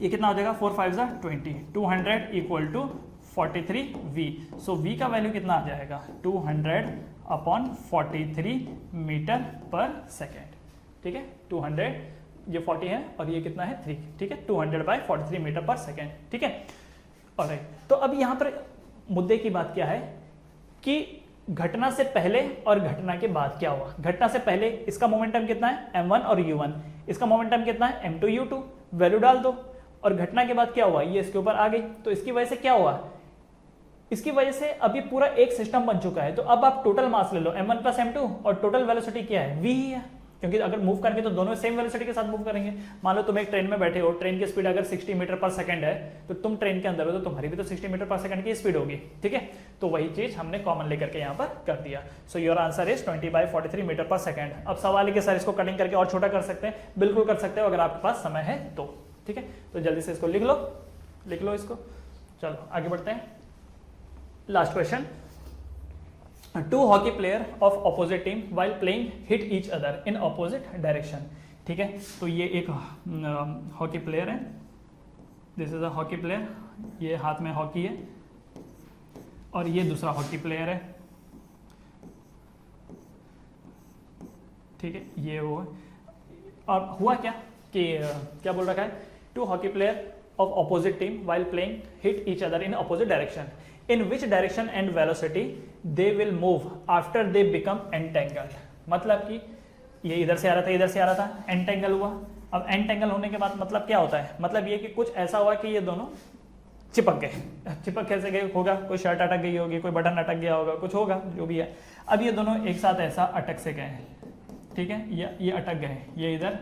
ये कितना हो जाएगा 4 5 20, 200 equal to 43v। So v का वैल्यू कितना आ जाएगा 200/43 मीटर पर सेकेंड, ठीक है 200, ये 40 है और ये कितना है 3, ठीक है 200/43 मीटर पर सेकेंड, ठीक है। ऑलराइट, तो अब यहाँ पर मुद्दे की बात क्या है कि घटना से पहले और घटना के बाद क्या हुआ। घटना से पहले इसका मोमेंटम कितना है m1 और u1, इसका मोमेंटम कितना है m2 u2, वैल्यू डाल दो। और घटना के बाद क्या हुआ, ये इसके ऊपर आ गई, तो इसकी वजह से क्या हुआ, इसकी वजह से अभी पूरा एक सिस्टम बन चुका है। तो अब आप टोटल मास ले लो m1 प्लस m2 और टोटल वेलोसिटी क्या है v ही है, क्योंकि अगर मूव करेंगे तो दोनों सेम वेलोसिटी के साथ मूव करेंगे। मान लो तुम एक ट्रेन में बैठे हो, ट्रेन की स्पीड अगर 60 मीटर पर सेकंड है तो तुम ट्रेन के अंदर हो तो तुम्हारी भी तो 60 मीटर पर सेकंड की स्पीड होगी, ठीक है। तो वही चीज हमने कॉमन लेकर के यहाँ पर कर दिया। So your answer is 20/43 metre per second. अब सवाल है कि सर इसको कटिंग करके और छोटा कर सकते हैं, बिल्कुल कर सकते हो अगर आपके पास समय है तो, ठीक है। तो जल्दी से इसको लिख लो इसको। चलो आगे बढ़ते हैं, last question. Two hockey player of opposite team while playing hit each other in opposite direction, ठीक है। तो ये एक हॉकी प्लेयर है, this is a hockey player, ये हाथ में हॉकी है और ये दूसरा हॉकी प्लेयर है, ठीक है ये वो है। और हुआ क्या कि क्या बोल रखा है, two hockey player of opposite team while playing hit each other in opposite direction, in which direction and velocity they will move after they become entangled। मतलब कि ये इधर से आ रहा था, इधर से आ रहा था, एंटेंगल हुआ। अब एंटेंगल होने के बाद मतलब क्या होता है, मतलब ये कि कुछ ऐसा हुआ कि ये दोनों चिपक गए। चिपक कैसे गए होगा, कोई शर्ट अटक गई होगी, कोई बटन अटक गया होगा, कुछ होगा जो भी है। अब ये दोनों एक साथ ऐसा अटक से गए हैं, ठीक है, ये अटक गए, ये इधर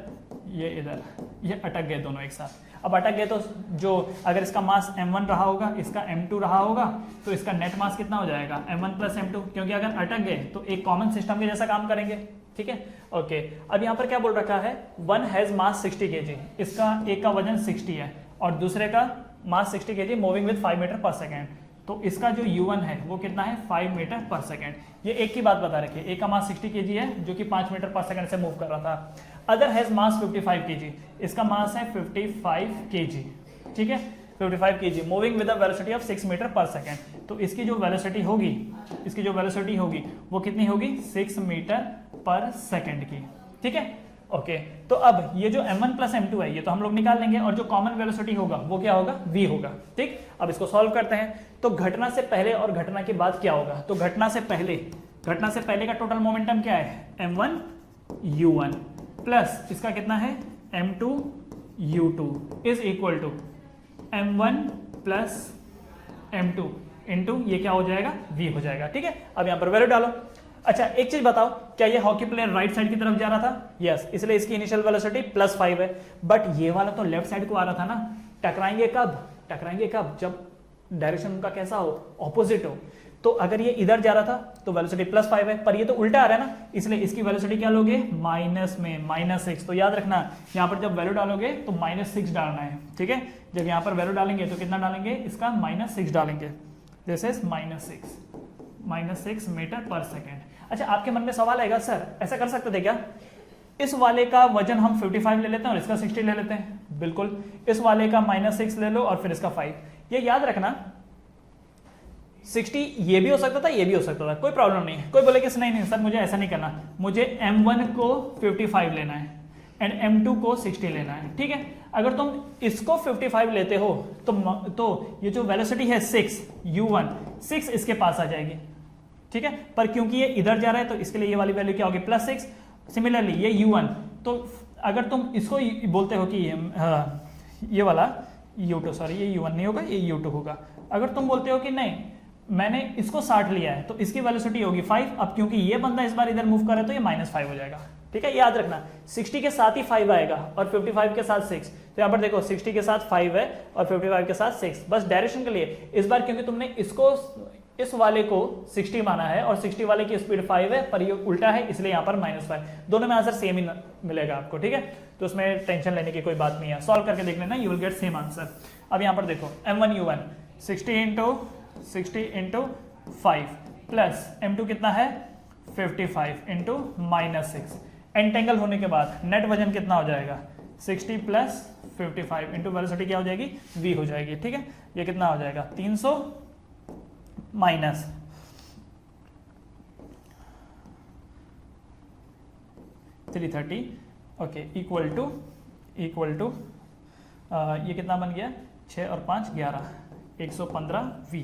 ये इधर, ये अटक गए दोनों एक साथ। अब अटक गए तो जो अगर इसका मास m1 रहा होगा, इसका m2 रहा होगा, तो इसका नेट मास कितना हो जाएगा m1 प्लस m2, क्योंकि अगर अटक गए तो एक कॉमन सिस्टम के जैसा काम करेंगे, ठीक है। ओके, अब यहाँ पर क्या बोल रखा है, वन हैज मास 60 kg, इसका एक का वजन 60 है और दूसरे का मास 60 kg moving with 5 metre per second. तो इसका जो u1 है वो कितना है 5 मीटर पर सेकेंड। ये एक की बात बता रखी है, एक का मास 60 kg है जो कि 5 मीटर पर सेकेंड से मूव कर रहा था। अदर हैज मास 55 kg, इसका मास है 55 kg, ठीक है 55 kg moving with a velocity of 6 metre per second. तो इसकी जो वेलोसिटी होगी वो कितनी होगी 6 मीटर पर सेकेंड की, ठीक है। ओके, तो अब ये जो m1 प्लस m2 है ये तो हम लोग निकाल लेंगे और जो कॉमन वेलोसिटी होगा वो क्या होगा v होगा, ठीक। अब इसको सॉल्व करते हैं। तो घटना से पहले और घटना के बाद क्या होगा, तो घटना से पहले का टोटल मोमेंटम क्या है m1 u1 प्लस इसका कितना है m2 u2 is equal to m1 plus m2 into ये क्या हो जाएगा v हो जाएगा, ठीक है। अब यहां पर वैल्यू डालो। अच्छा एक चीज बताओ, क्या ये हॉकी प्लेयर राइट साइड की तरफ जा रहा था, यस, इसलिए इसकी इनिशियल वेलोसिटी +5 है। बट ये वाला तो लेफ्ट साइड को आ रहा था ना। टकराएंगे कब, जब डायरेक्शन उनका कैसा हो, ऑपोजिट हो। तो अगर ये इधर जा रहा था तो वेलोसिटी +5 है, पर ये तो उल्टा आ रहा है ना, इसलिए इसकी वेलोसिटी क्या लोगे माइनस में -6। तो याद रखना यहाँ पर जब वैल्यू डालोगे तो -6 डालना है, ठीक है। जब यहाँ पर वैल्यू डालेंगे तो कितना डालेंगे, इसका -6 डालेंगे, this is -6 metre per second. अच्छा आपके मन में सवाल आएगा, सर ऐसा कर सकते थे क्या, इस वाले का वजन हम 55 ले लेते हैं और इसका 60 ले लेते हैं। बिल्कुल, इस वाले का -6 ले लो और फिर इसका 5। ये याद रखना 60 ये भी हो सकता था, ये भी हो सकता था, कोई प्रॉब्लम नहीं है। कोई बोले कि नहीं सर मुझे ऐसा नहीं करना, मुझे m1 को 55 लेना है एंड m2 को 60 लेना है, ठीक है। अगर तुम इसको 55 लेते हो तो ये जो वेलोसिटी है 6 u1 6 इसके पास आ जाएगी, ठीक है। पर क्योंकि ये इधर जा रहा है तो इसके लिए ये वाली वैल्यू क्या होगी +6। सिमिलरली ये u1, तो अगर तुम इसको बोलते हो कि ये वाला u2, सॉरी ये u1 नहीं होगा, ये u2 होगा। अगर तुम बोलते हो कि नहीं मैंने इसको 60 लिया है तो इसकी वेलोसिटी होगी 5। अब क्योंकि ये बंदा इस बार इधर मूव कर रहा है तो ये -5 हो जाएगा, ठीक है। याद रखना 60 के साथ ही 5 आएगा और 55 के साथ 6। तो यहाँ पर देखो 60 के साथ 5 है और 55 के साथ 6, बस डायरेक्शन के लिए। इस बार क्योंकि तुमने इसको इस वाले को 60 माना है और 60 वाले की स्पीड 5 है पर ये उल्टा है, इसलिए यहाँ पर -5। दोनों में आंसर सेम ही मिलेगा आपको, ठीक है। तो उसमें टेंशन लेने की कोई बात नहीं है, सॉल्व करके देख लेना, you will get same answer. अब यहाँ पर देखो m1u1 60 इंटू 5 प्लस m2 कितना है 55 इंटू -6। एंटेंगल होने के बाद नेट वजन कितना हो जाएगा 60 प्लस 55 इंटू वेलोसिटी क्या हो जाएगी v हो जाएगी, ठीक है। ये कितना हो जाएगा 300 माइनस 330, ओके, इक्वल टू ये कितना बन गया 6 और 5 11 115 v।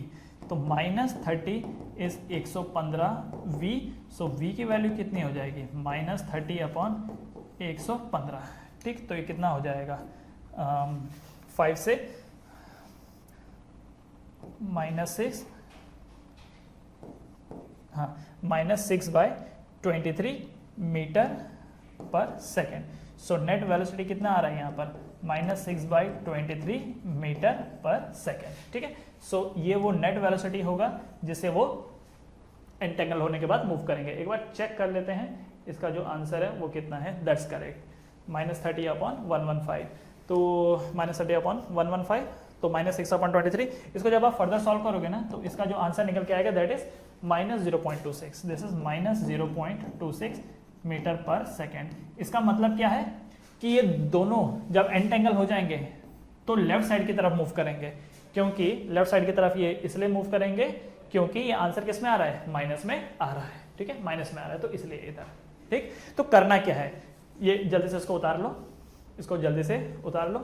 तो -30 इज 115 v। सो v की वैल्यू कितनी हो जाएगी -30/115, ठीक। तो ये कितना हो जाएगा 5 से -6, हाँ -6/23 metre per second. So net velocity कितना आ रहा है यहाँ पर -6/23 मीटर पर सेकेंड, ठीक है। सो ये वो नेट वेलोसिटी होगा जिससे वो एंटेंगल होने के बाद मूव करेंगे। एक बार चेक कर लेते हैं इसका जो आंसर है वो कितना है, दैट्स करेक्ट -30/115। तो -30/115 तो -6/23। इसको जब आप फर्दर सॉल्व करोगे ना तो इसका जो आंसर निकल के आएगा that is -0.26। This is -0.26 metre per second. इसका मतलब क्या है कि ये दोनों जब एंटेंगल हो जाएंगे तो लेफ्ट साइड की तरफ मूव करेंगे, क्योंकि लेफ्ट साइड की तरफ ये इसलिए मूव करेंगे क्योंकि ये आंसर किस में आ रहा है माइनस में आ रहा है, ठीक है, माइनस में आ रहा है तो इसलिए इधर, ठीक। तो करना क्या है, ये जल्दी से इसको उतार लो, इसको जल्दी से उतार लो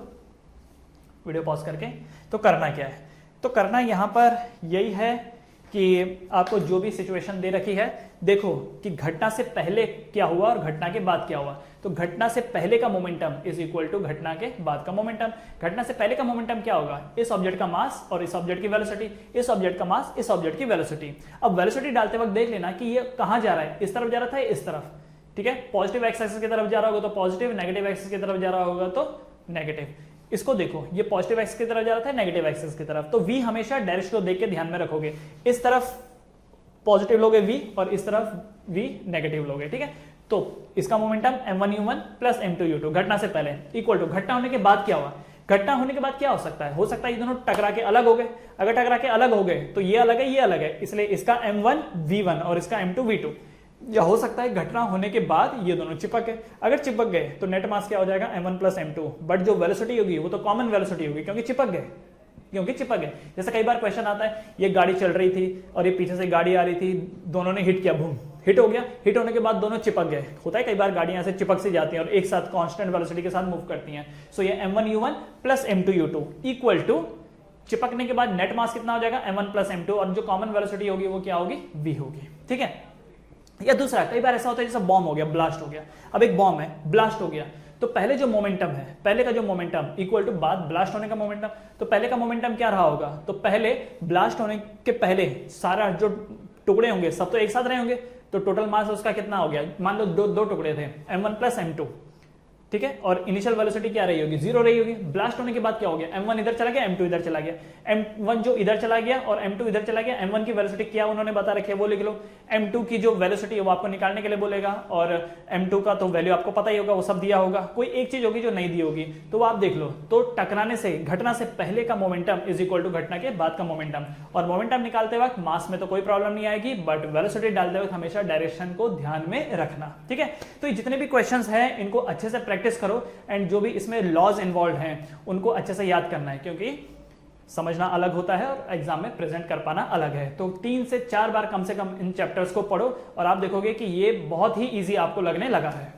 वीडियो पॉज करके। तो करना क्या है, तो करना यहाँ पर यही है कि आपको जो भी सिचुएशन दे रखी है देखो कि घटना से पहले क्या हुआ और घटना के बाद क्या हुआ। तो घटना से पहले का मोमेंटम इज इक्वल टू घटना के बाद का मोमेंटम। घटना से पहले का मोमेंटम क्या होगा, इस ऑब्जेक्ट का मास और इस ऑब्जेक्ट की वेलोसिटी, इस ऑब्जेक्ट का मास इस ऑब्जेक्ट की वेलोसिटी। अब वेलोसिटी डालते वक्त देख लेना कि ये कहां जा रहा है, इस तरफ जा रहा था या इस तरफ, ठीक है। पॉजिटिव एक्स एक्सिस की तरफ जा रहा होगा तो पॉजिटिव, नेगेटिव एक्सिस की तरफ जा रहा होगा तो नेगेटिव। इसको देखो ये पॉजिटिव एक्सिस की तरफ जा रहा था, नेगेटिव एक्सिस की तरफ, तो v हमेशा डायरेक्शन को देख के ध्यान में रखोगे। इस तरफ पॉजिटिव लोगे v और इस तरफ v नेगेटिव लोगे, ठीक है। तो इसका मोमेंटम m1u1 प्लस m2u2 घटना से पहले इक्वल टू घटना होने के बाद क्या हुआ। घटना होने के बाद क्या हो सकता है ये दोनों टकरा के अलग हो गए। अगर टकरा के अलग हो गए तो ये अलग है, ये अलग है, इसलिए इसका m1v1 और इसका m2v2। या हो सकता है घटना होने के बाद ये दोनों चिपक गए। अगर चिपक गए तो नेट मास क्या हो जाएगा m1 प्लस m2, बट जो वेलोसिटी होगी वो तो कॉमन वेलोसिटी होगी क्योंकि चिपक गए। जैसे कई बार क्वेश्चन आता है ये गाड़ी चल रही थी और ये पीछे से गाड़ी आ रही थी, दोनों ने हिट किया, बूम, हिट हो गया। हिट होने के बाद दोनों चिपक गए। होता है कई बार गाड़ियां ऐसे चिपक से जाती हैं और एक साथ कांस्टेंट वेलोसिटी के साथ मूव करती हैं। सो ये m1u1 plus m2u2 equal to चिपकने के बाद नेट मास कितना हो जाएगा m1 प्लस m2 और जो कॉमन वेलोसिटी होगी वो क्या होगी v होगी, ठीक है। या दूसरा कई बार ऐसा होता है जैसे बॉम्ब हो गया, ब्लास्ट हो गया। अब एक बॉम्ब है, ब्लास्ट हो गया, तो पहले जो मोमेंटम है, पहले का जो मोमेंटम इक्वल टू बाद ब्लास्ट होने का मोमेंटम। तो पहले का मोमेंटम क्या रहा होगा, तो पहले ब्लास्ट होने के पहले सारा जो टुकड़े होंगे सब तो एक साथ रहे होंगे, तो टोटल मास उसका कितना हो गया, मान लो दो टुकड़े थे m1 प्लस m2, ठीक है। और इनिशियल वेलोसिटी क्या रही होगी, 0 रही होगी। ब्लास्ट होने के बाद क्या हो गया, m1 इधर चला गया, m2 इधर चला गया। m1 जो इधर चला गया और m2 इधर चला गया। m1 की वेलोसिटी क्या उन्होंने बता रखी है वो लिख लो। m2 की जो वेलोसिटी है वो आपको निकालने के लिए बोलेगा और m2 का तो वैल्यू आपको पता ही होगा, वो सब दिया होगा। कोई एक चीज होगी जो नहीं दी होगी तो वो आप देख लो। तो टकराने से, घटना से पहले का मोमेंटम इज इक्वल टू घटना के बाद का मोमेंटम। और मोमेंटम निकालते वक्त मास में तो कोई प्रॉब्लम नहीं आएगी, बट वेलोसिटी डालते वक्त हमेशा डायरेक्शन को ध्यान में रखना, ठीक है। तो जितने भी क्वेश्चंस हैं इनको अच्छे से प्रैक्टिस करो एंड जो भी इसमें लॉज इन्वॉल्व हैं उनको अच्छे से याद करना है, क्योंकि समझना अलग होता है और एग्जाम में प्रेजेंट कर पाना अलग है। तो 3 से 4 बार कम से कम इन चैप्टर्स को पढ़ो और आप देखोगे कि ये बहुत ही इजी आपको लगने लगा है।